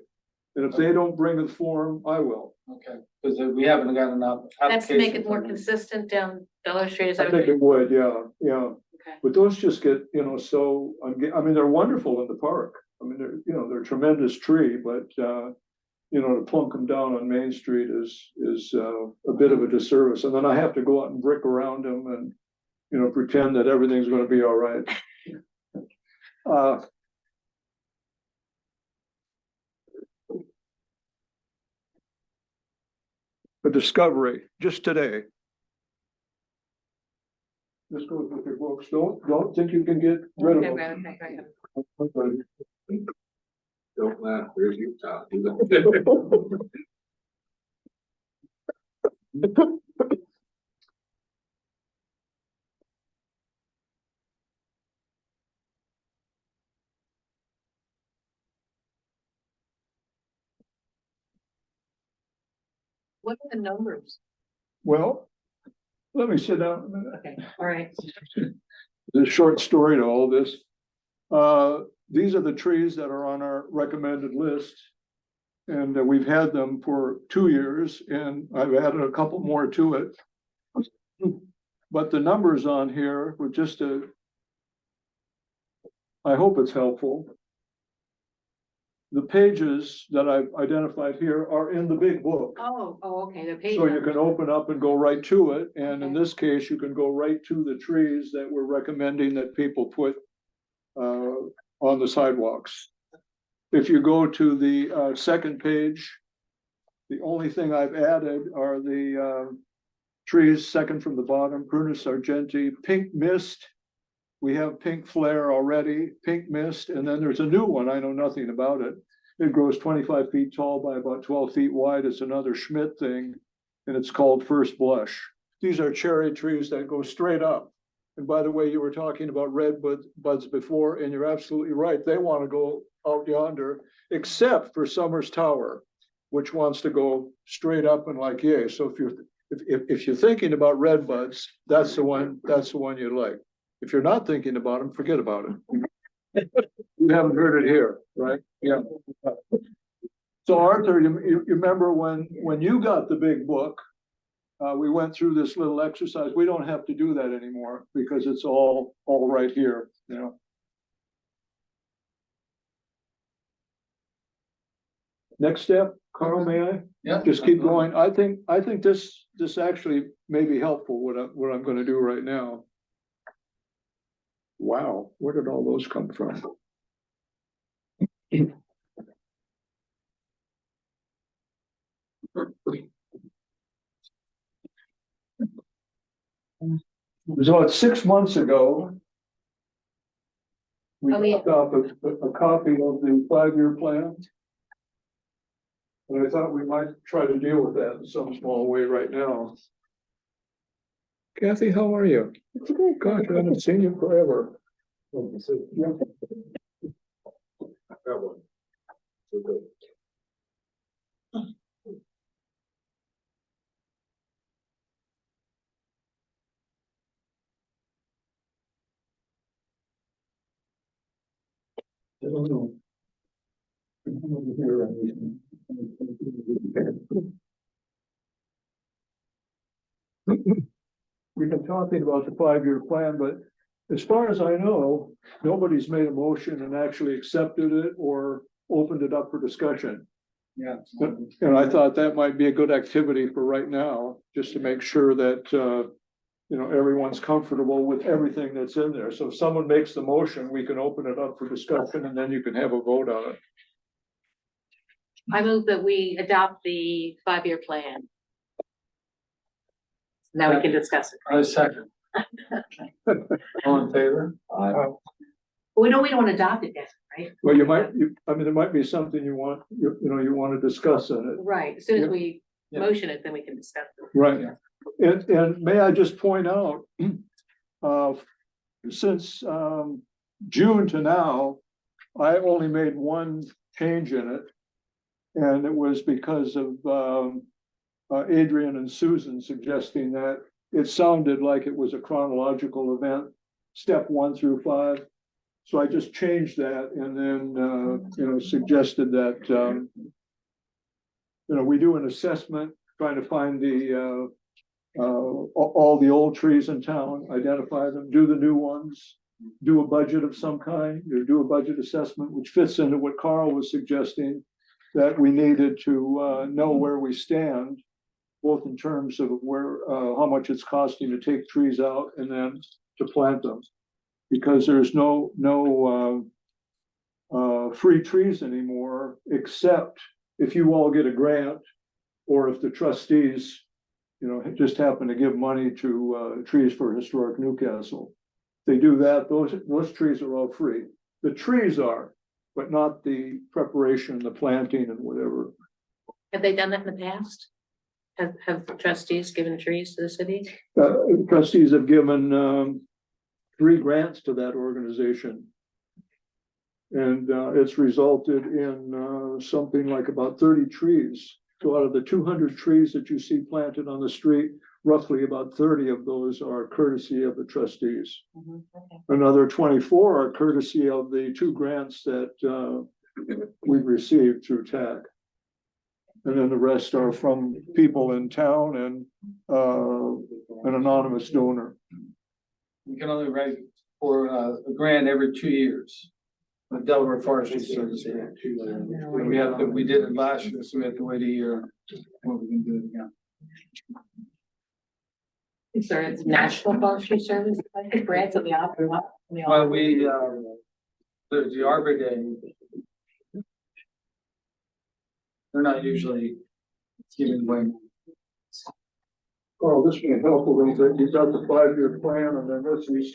And if they don't bring the form, I will. Okay, because we haven't got enough. That's to make it applications more on consistent down Delaware Street, is I that? think it would, yeah, yeah. Okay. But those just get, so, I mean, they're wonderful in the park. I mean, they're a tremendous tree, but, to plunk them down on Main Street is a bit of a disservice. And then I have to go out and brick around them and, pretend that everything's gonna be all right. A discovery just today. This goes with your books. Don't think you can get rid of Okay, them. okay. Don't laugh, there's your top. What are the numbers? Well, let me sit down a minute. Okay, all right. There's a short story to all this. These are the trees that are on our recommended list. And we've had them for 2 years, and I've added a couple more to it. But the numbers on here were just I hope it's helpful. The pages that I've identified here are in the big book. Oh, okay, the page. So you can open up and go right to it, and in Okay. this case, you can go right to the trees that we're recommending that people put on the sidewalks. If you go to the second page, the only thing I've added are the trees, second from the bottom, Prunus argenti, pink mist. We have pink flare already, pink mist, and then there's a new one, I know nothing about it. It grows 25 feet tall by about 12 feet wide. It's another Schmidt thing, and it's called First Blush. These are cherry trees that go straight up. And by the way, you were talking about red buds before, and you're absolutely right. They want to go out yonder, except for Summers Tower, which wants to go straight up and like yay. So if you're thinking about red buds, that's the one you like. If you're not thinking about them, forget about it. You haven't heard it here, right? Yeah. So Arthur, you remember when you got the big book, we went through this little exercise. We don't have to do that anymore because it's all right here, Next step, Carl, may I? Yeah. Just keep going. I think this actually may be helpful, what I'm gonna do right now. Wow, where did all those come from? It was about 6 months ago. We Oh, yeah. got a copy of the 5-year plan. And I thought we might try to deal with that in some small way right now. Kathy, how are you? Gosh, I haven't seen you forever. I don't know. We've been talking about the 5-year plan, but as far as I know, nobody's made a motion and actually accepted it or opened it up for discussion. Yeah. And I thought that might be a good activity for right now, just to make sure that, everyone's comfortable with everything that's in there. So if someone makes the motion, we can open it up for discussion and then you can have a vote on it. I move that we adopt the 5-year plan. Now we can discuss it. I second. All in favor? We don't want to adopt it yet, right? Well, there might be something you want, you want to discuss in it. Right, as soon as we Yeah. motion it, then we can discuss it. Right. And may I just point out, since, June to now, I only made one change in it. And it was because of, Adrian and Susan suggesting that it sounded like it was a chronological event, step 1 through 5. So I just changed that and then, suggested that, we do an assessment, trying to find the, all the old trees in town, identify them, do the new ones, do a budget of some kind, or do a budget assessment, which fits into what Carl was suggesting, that we needed to, know where we stand, both in terms of where, how much it's costing to take trees out and then to plant them. Because there's no free trees anymore, except if you all get a grant or if the trustees, just happen to give money to Trees for Historic Newcastle. They do that, those trees are all free. The trees are, but not the preparation, the planting and whatever. Have they done that in the past? Have trustees given trees to the city? Trustees have given 3 grants to that organization. And it's resulted in something like about 30 trees. So out of the 200 trees that you see planted on the street, roughly about 30 of those are courtesy of the trustees. Okay. Another 24 are courtesy of the 2 grants that we've received through TAC. And then the rest are from people in town and an anonymous donor. We can only write for a grant every 2 years. The Delaware Forestry Service. We did it last year, so we have to wait a year. What we can do it again. Is there a National Forestry Service? I think Brad's on the offer. Well, there's the Arbor Day. They're not usually giving away. Oh, this can help a little bit. You've got the 5-year plan and then this is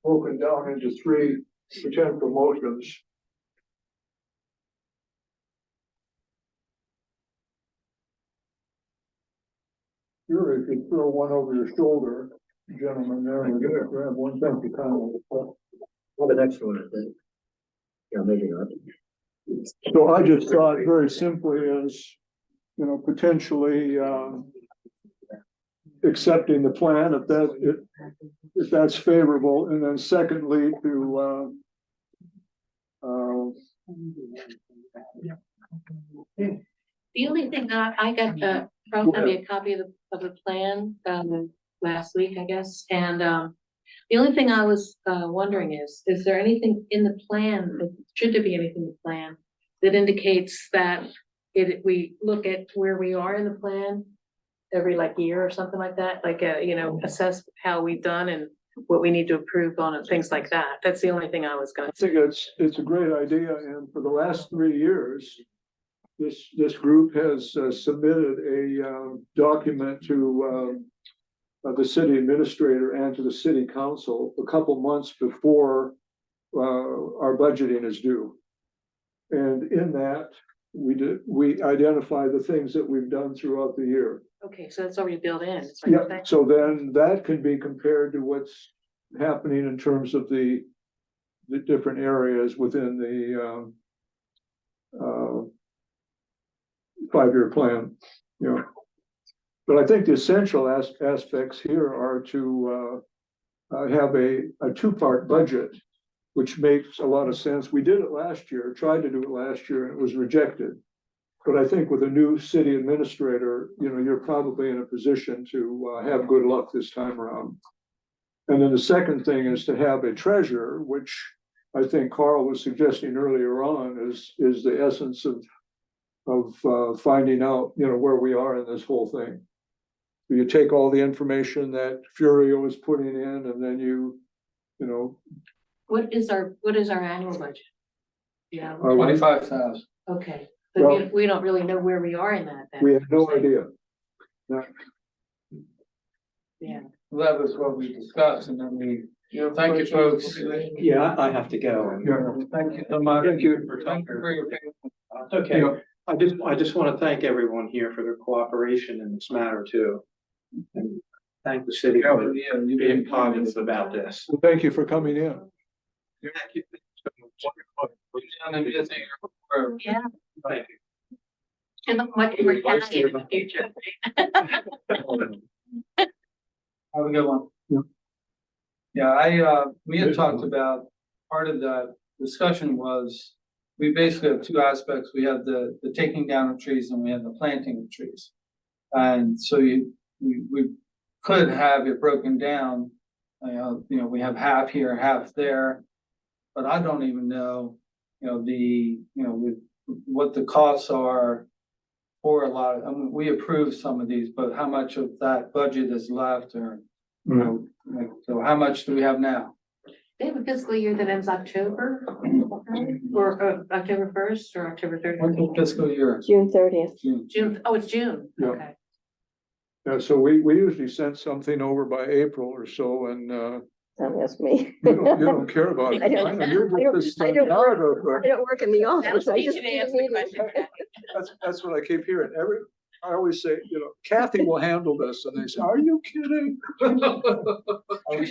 broken down into 3 potential motions. Sure, if you throw one over your shoulder, gentlemen, there, we're gonna grab one thing to kind of. Well, the next one, I think. Yeah, maybe not. So I just thought very simply as, potentially, accepting the plan if that's favorable, and then secondly, to, The only thing I got, Carl sent me a copy of the plan, last week, I guess, and, the only thing I was, wondering is there anything in the plan, should there be anything in the plan that indicates that we look at where we are in the plan every year or something like that, assess how we've done and what we need to improve on and things like that. That's the only thing I was gonna I think it's a great idea, and for the last 3 years, this group has submitted a document to the city administrator and to the city council a couple months before our budgeting is due. And in that, we identify the things that we've done throughout the year. Okay, so that's already built in. That's what you're Yeah, saying. so then that can be compared to what's happening in terms of the different areas within the, 5-year plan, you know. But I think the essential aspects here are to, have a 2-part budget, which makes a lot of sense. We did it last year, tried to do it last year, and it was rejected. But I think with a new city administrator, you know, you're probably in a position to have good luck this time around. And then the second thing is to have a treasurer, which I think Carl was suggesting earlier on is the essence of finding out, you know, where we are in this whole thing. You take all the information that Furio is putting in, and then you know. What is our annual budget? Yeah, our- 25,000. okay. But Well- we don't really know where we are in that then. We have no idea. Yeah. That was what we discussed, and then we, thank you, folks. Yeah, I have to go. Thank you so much. Thank you. Thank you for your patience. Okay, Yeah. I just want to thank everyone here for their cooperation in this matter too. And thank the city for Yeah, you being positive about this. Well, thank you for coming in. Thank you. Yeah. Thank you. And look much more county in the future. Have a good one. Yeah. Yeah, we had talked about, part of the discussion was, we basically have 2 aspects. We have the taking down of trees and we have the planting of trees. And so we could have it broken down, we have half here, half there. But I don't even know, with what the costs are for a lot of, I mean, we approved some of these, but how much of that budget is left, or, so how much do we have now? They have a fiscal year that ends October, or October 1st or October When's the 30th. fiscal year? June 30th. June, oh, it's June, Yeah. okay. Yeah, so we usually send something over by April or so, and Don't ask me. you don't care about it. I don't- know you're I don't- just I don't narrative, I don't work in the That was office. I me just today, do the answer the meeting. question, Kathy. That's what I keep hearing. I always say, Kathy will handle this, and they say, are you kidding? We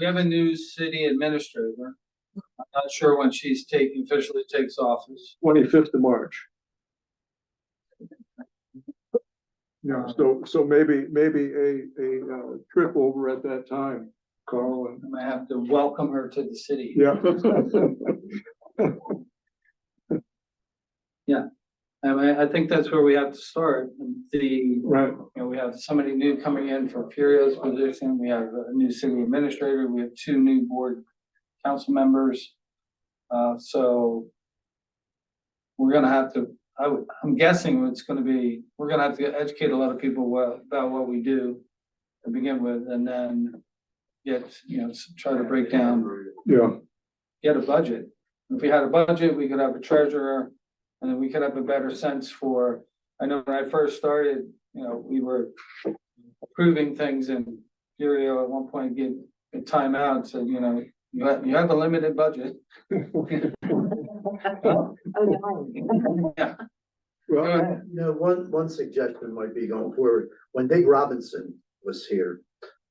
have a new city administrator. I'm not sure when she's officially takes office. 25th of March. Yeah, so maybe a trip over at that time, Carl, and I'm gonna have to welcome her to the city. yeah. I mean, I think that's where we have to start. Right. We have somebody new coming in for Furio's position. We have a new city administrator. We have 2 new board council members. So we're gonna have to, I'm guessing we're gonna have to educate a lot of people about what we do to begin with, and then try to break down, get a budget. If we had a budget, we could have a treasurer, and then we could have a better sense for, I know when I first started, we were approving things, and Furio at one point gave a timeout and said, you have a limited budget. Oh, no. Yeah. Well, One suggestion might be going forward, when Dave Robinson was here,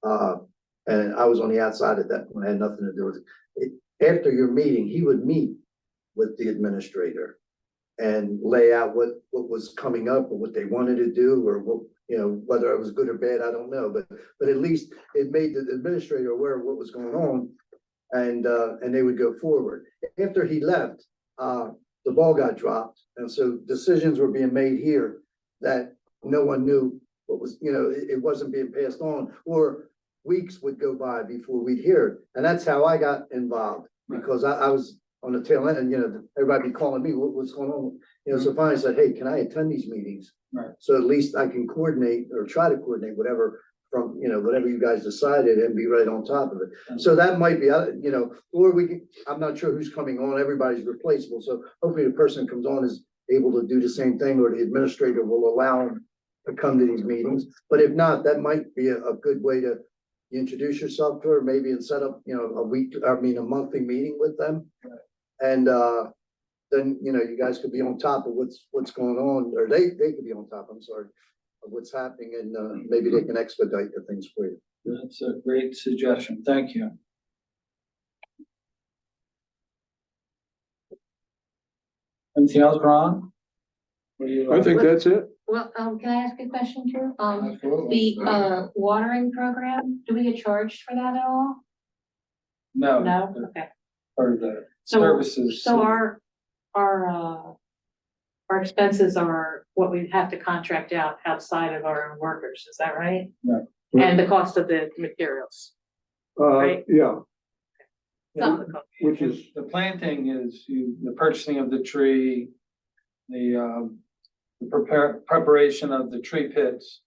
and I was on the outside at that point, I had nothing to do with it. After your meeting, he would meet with the administrator and lay out what was coming up, or what they wanted to do, or what, whether it was good or bad, I don't know, but at least it made the administrator aware of what was going on, and they would go forward. After he left, the ball got dropped, and so decisions were being made here that no one knew what was, it wasn't being passed on, or weeks would go by before we'd hear it. And that's how I got involved, because I was on the tail end, and everybody be calling me, what's going on? So finally I said, hey, can I attend these meetings? Right. So at least I can coordinate, or try to coordinate whatever from, whatever you guys decided, and be right on top of it. So that might be, or we can, I'm not sure who's coming on, everybody's replaceable, so hopefully the person comes on is able to do the same thing, or the administrator will allow them to come to these meetings. But if not, that might be a good way to introduce yourself to her, maybe, and set up, a monthly meeting with them. And then, you know, you guys could be on top of what's going on, or they could be on top, I'm sorry, of what's happening, and, maybe they can expedite the things for you. That's a great suggestion. Thank you. Anything else, Ron? What do you, I think that's it. Well, can I ask a question too? Absolutely. The watering program, do we get charged for that at all? No. No? they're Okay. Part of the So- services. So our expenses are what we have to contract out outside of our own workers, is that right? Yeah. And the cost of the materials, Right. Yeah, some of the cost. which is, The planting is the purchasing of the tree, the preparation of the tree pits,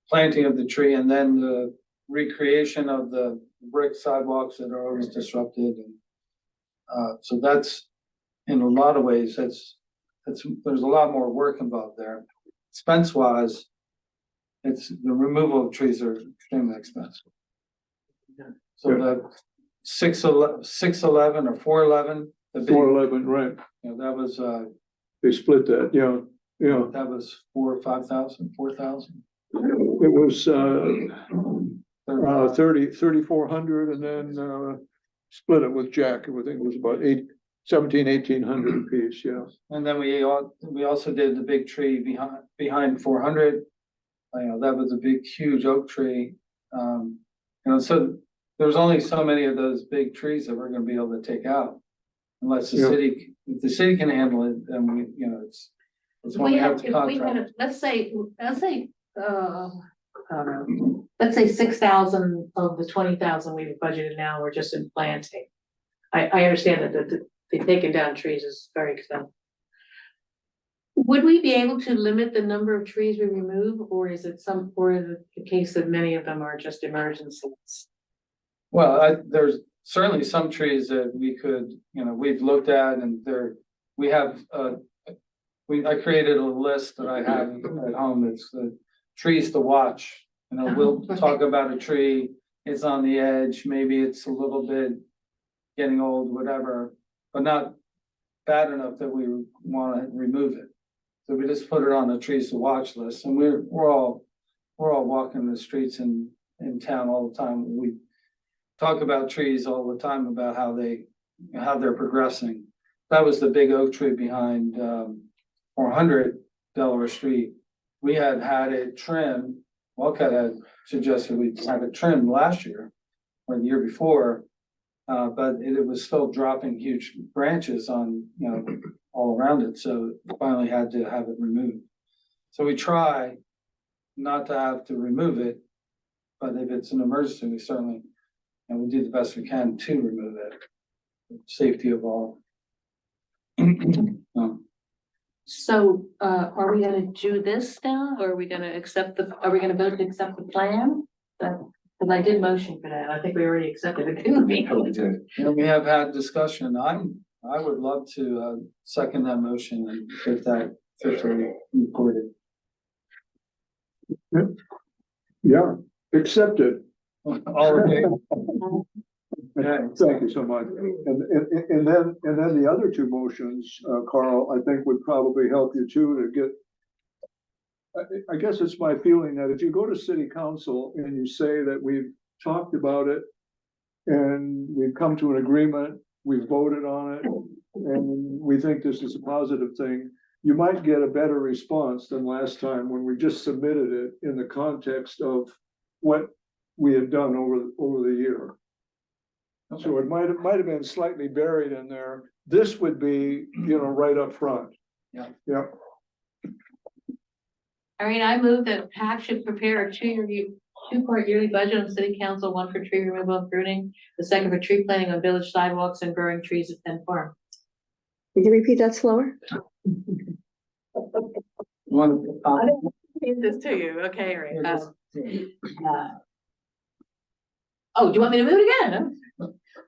planting of the tree, and then the recreation of the brick sidewalks that are always disrupted. And so that's, in a lot of ways, there's a lot more work involved there. Expense wise, it's the removal of trees are extremely expensive. So the 611 or 411, the big, 411, right, you know, that was they split that, yeah, yeah. that was 4,000 or 5,000, 4,000. It was, 3,400 and then, split it with Jack, I think it was about 1,700 apiece, yeah. And then we also did the big tree behind 400. You know, that was a big, huge oak tree. You know, so there's only so many of those big trees that we're gonna be able to take out. Unless the Yeah. city, if the city can handle it, then we, you know, it's when we have to If we contract. had, let's say, I don't know, let's say 6,000 of the 20,000 we've budgeted now, we're just in planting. I understand that the taking down trees is very expensive. Would we be able to limit the number of trees we remove, or is it the case that many of them are just emergencies? Well, there's certainly some trees that we could, you know, we've looked at and we have, I created a list that I have at home. It's the trees to watch. You know, we'll talk about a tree, it's on the edge, maybe it's a little bit getting old, whatever, but not bad enough that we want to remove it. So we just put it on the trees to watch list, and we're all walking the streets in town all the time. We talk about trees all the time, about how they're progressing. That was the big oak tree behind 400 Delaware Street. We had it trimmed. Walcott had suggested we had it trimmed last year or the year before, but it was still dropping huge branches on, you know, all around it. So finally had to have it removed. So we try not to have to remove it, but if it's an emergency, we certainly, and we do the best we can to remove it. Safety of all. So, are we gonna do this now, or are we gonna are we gonna vote to accept the plan? Cause I did motion for that, I think we already accepted it, didn't we? And we have had discussion. I would love to second that motion and get that officially reported. Yeah, accepted. All okay. Thank you so much. And then the other two motions, Carl, I think would probably help you too to get. I guess it's my feeling that if you go to city council and you say that we've talked about it and we've come to an agreement, we've voted on it, and we think this is a positive thing, you might get a better response than last time when we just submitted it in the context of what we had done over the year. So it might have been slightly buried in there. This would be, you know, right up front. Yeah. Yeah. All right, I move that PAC should prepare a two-part yearly budget on city council, one for tree removal and pruning, the second for tree planting on village sidewalks and growing trees at Penn Farm. Could you repeat that slower? Read this to you, okay, all right. Oh, do you want me to move it again?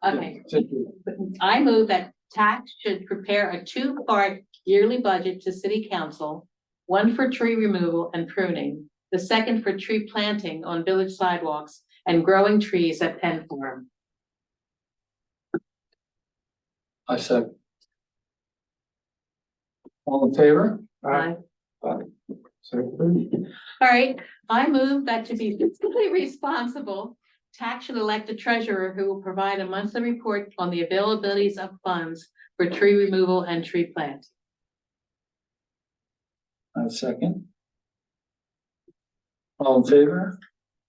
Okay, I move that TAC should prepare a two-part yearly budget to city council, one for tree removal and pruning, the second for tree planting on village sidewalks and growing trees at Penn Farm. I said, All in favor? Aye. So approved. All right, I move that to be fiscally responsible, tax should elect a treasurer who will provide a monthly report on the availabilities of funds for tree removal and tree plant. A second. All in favor?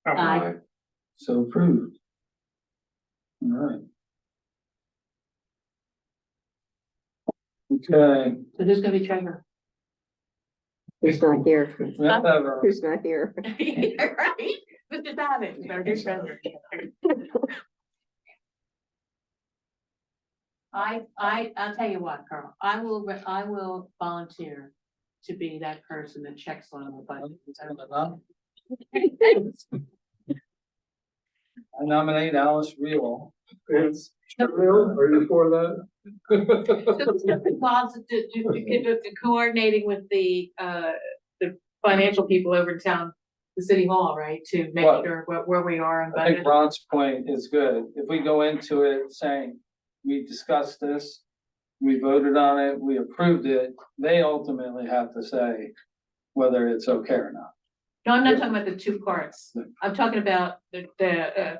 Aye. So approved. All right. Okay, So who's gonna be treasurer? Who's not here? we have to have our- Who's not here? Right, Mr. Savage, our new treasurer. I'll tell you what, Carl, I will volunteer to be that person that checks on the budget. I nominate Alice Reel. It's, are you for that? Bob's coordinating with the financial people over in town, the city hall, right, to make Well, sure where we are on I think budget. Ron's point is good. If we go into it saying, we discussed this, we voted on it, we approved it, they ultimately have to say whether it's okay or not. No, I'm not talking about the two parts. I'm talking about the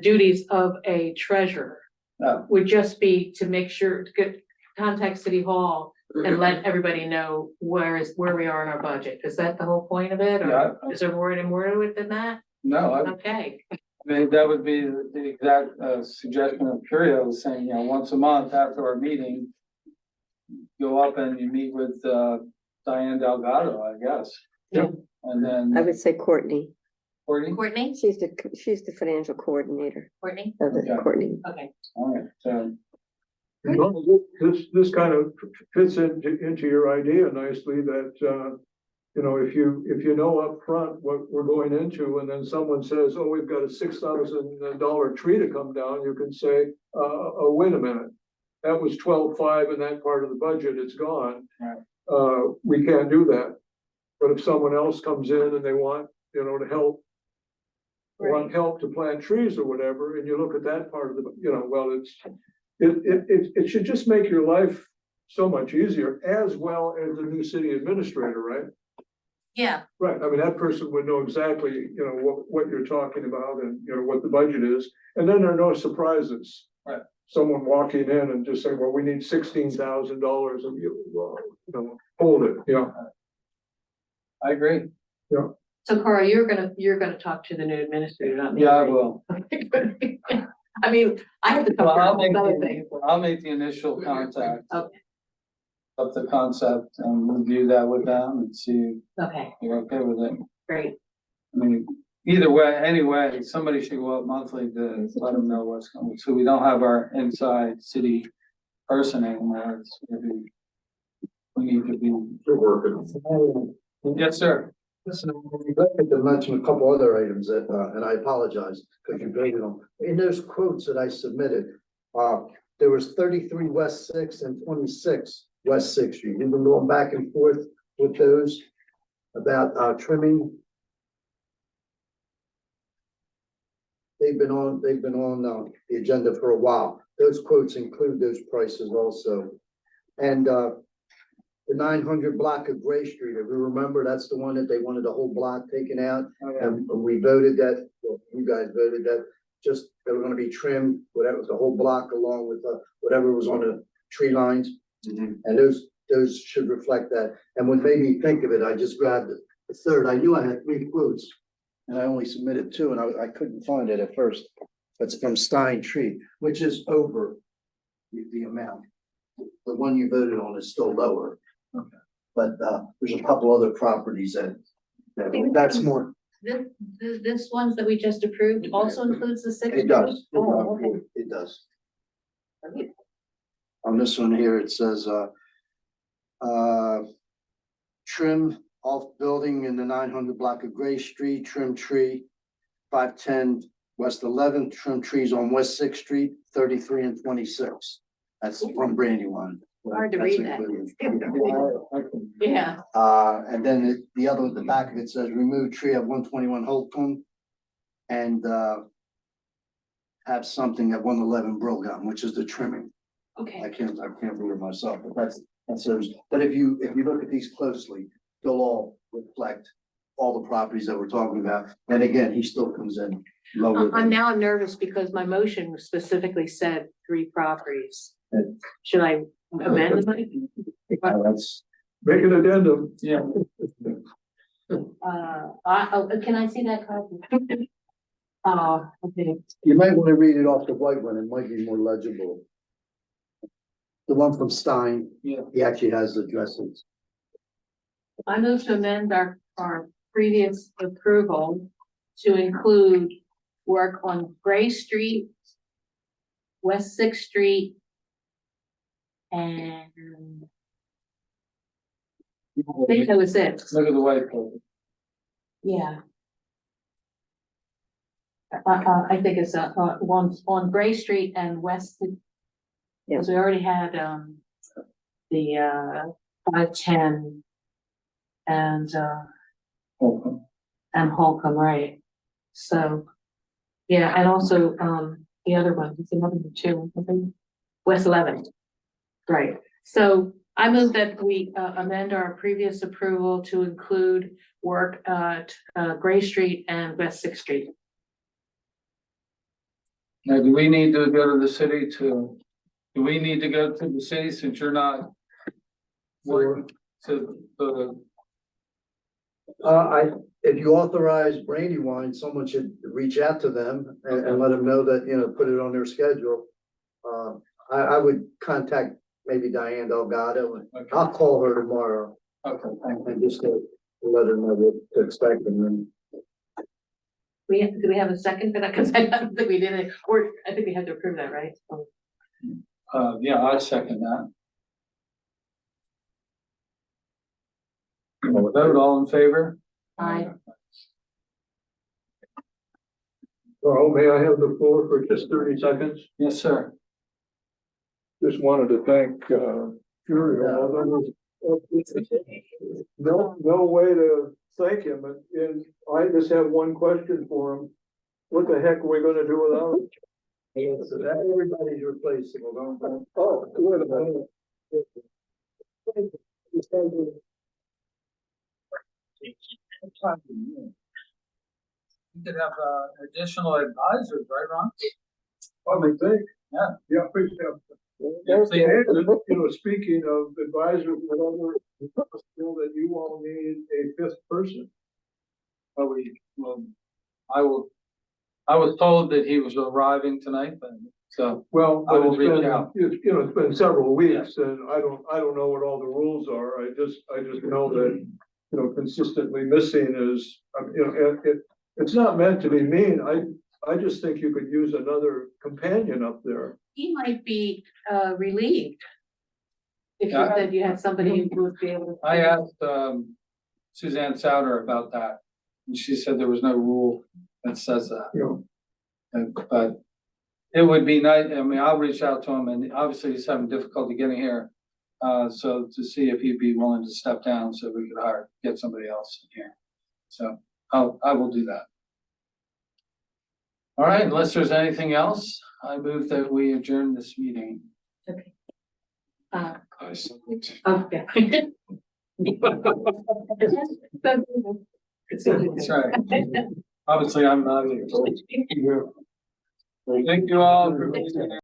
duties of a treasurer. No. Would just be to make sure to contact City Hall and let everybody know where we are in our budget. Is that the whole point of it? Yeah. Or is there more within that? No, Okay, I mean, that would be the exact suggestion of Curio, saying, you know, once a month after our meeting, go up and you meet with Diane Delgado, I guess. Yep. And then I would say Courtney. Courtney. Courtney, She's the financial coordinator Courtney, of it, Okay. Courtney. okay. All right, so Well, this kind of fits into your idea nicely that, you know, if you know up front what we're going into, and then someone says, oh, we've got a $6,000 tree to come down, you can say, oh, wait a minute. That was 12.5 in that part of the budget, it's gone. Right. We can't do that. But if someone else comes in and they want, you know, to help, want help to plant trees or whatever, and you look at that part of the, you know, well, it should just make your life so much easier, as well as the new city administrator, right? Yeah, Right, I mean, that person would know exactly, you know, what you're talking about and, you know, what the budget is, and then there are no surprises. Right. Someone walking in and just saying, well, we need $16,000, and you know, hold it, you know. I agree. so Carl, you're gonna talk to the new administrator, not me. Yeah, I right? will. I mean, I have to Well, talk I'll to make other things. the initial contact Okay. of the concept and review that with them and see if Okay, you're okay with it. great. I mean, either way, anyway, somebody should go up monthly to let them know what's coming, so we don't have our inside city person anymore. It's gonna be. We need to be. Yes, sir. Listen, I'd like to mention a couple other items that, and I apologize because you voted on. In those quotes that I submitted, there was 33 West 6th and 26 West 6th Street. We've been going back and forth with those about trimming. They've been on the agenda for a while. Those quotes include those prices also. And the 900 block of Gray Street, if you remember, that's the one that they wanted the whole block taken out. And we voted that, well, you guys voted that, just, they were gonna be trimmed, whatever, the whole block along with whatever was on the tree lines. And those should reflect that. And what made me think of it, I just grabbed the third. I knew I had 3 quotes. And I only submitted 2, and I couldn't find it at first. That's from Stein Tree, which is over the amount. The one you voted on is still lower. Okay. But there's a couple other properties that's more, This ones that we just approved also includes the 6th. it does. Oh, okay. It does. On this one here, it says, trim off building in the 900 block of Gray Street, trim tree, 510 West 11th, trim trees on West 6th Street, 33 and 26. That's from Brandywine. Hard to That's read that. included. Yeah, And then the other at the back of it says remove tree at 121 Holcomb and have something at 111 Brogan, which is the trimming. I okay. can't read it myself, but And so, but if you look at these closely, they'll all reflect all the properties that we're talking about. And again, he still comes in lower than. I'm nervous because my motion specifically said 3 properties. Should I amend it? That's. Make an addendum. Yeah, Can I see that copy? Okay. You might want to read it off the white one, it might be more legible. The one from Stein, yeah. he actually has addresses. I move to amend our previous approval to include work on Gray Street, West Sixth Street, and I think that was it. Look at the white paper. Yeah. I think it's, one on Gray Street and West. Because we already had, the, 510 and, Holcomb. and Holcomb, right? So, yeah, and also, the other one, it's another one too, I think, West 11th. Right, so I move that we, amend our previous approval to include work at, Gray Street and West Sixth Street. Now, do we need to go to the city do we need to go to the city since you're not working to the, If you authorize Brandywine, someone should reach out to them and let them know that, put it on their schedule. I would contact maybe Diane Delgado, and okay, I'll call her tomorrow okay, and just to let her know what to expect, and then. Do we have a second for that? Cause I don't think we did it, or I think we had to approve that, right? yeah, I second that. Vote, all in favor? Aye. Carl, may I have the floor for just 30 seconds? Yes, sir. Just wanted to thank, Furio. No way to thank him, and I just have one question for him. What the heck are we gonna do without him? So that everybody's replaceable, don't. Oh, good. You could have, additional advisors, right, Ron? I think. Yeah. Yeah, please have. Yeah, please. Speaking of advisors, whatever, feel that you all need a 5th person. I was told that he was arriving tonight, but, so, Well, I but will it's reach been, out. it's been several weeks, and I don't know what all the rules are. I just know that, consistently missing is, it's not meant to be mean. I just think you could use another companion up there. He might be, relieved. If you Yeah. said you had somebody who would be able to. I asked, Suzanne Souter about that, and she said there was no rule that says that. But it would be nice, I mean, I'll reach out to him, and obviously he's having difficulty getting here. So to see if he'd be willing to step down so we could get somebody else in here. So I will do that. All right, unless there's anything else, I move that we adjourn this meeting. Uh, I second. okay. That's right. Obviously, I'm not here. Thank you all for being here.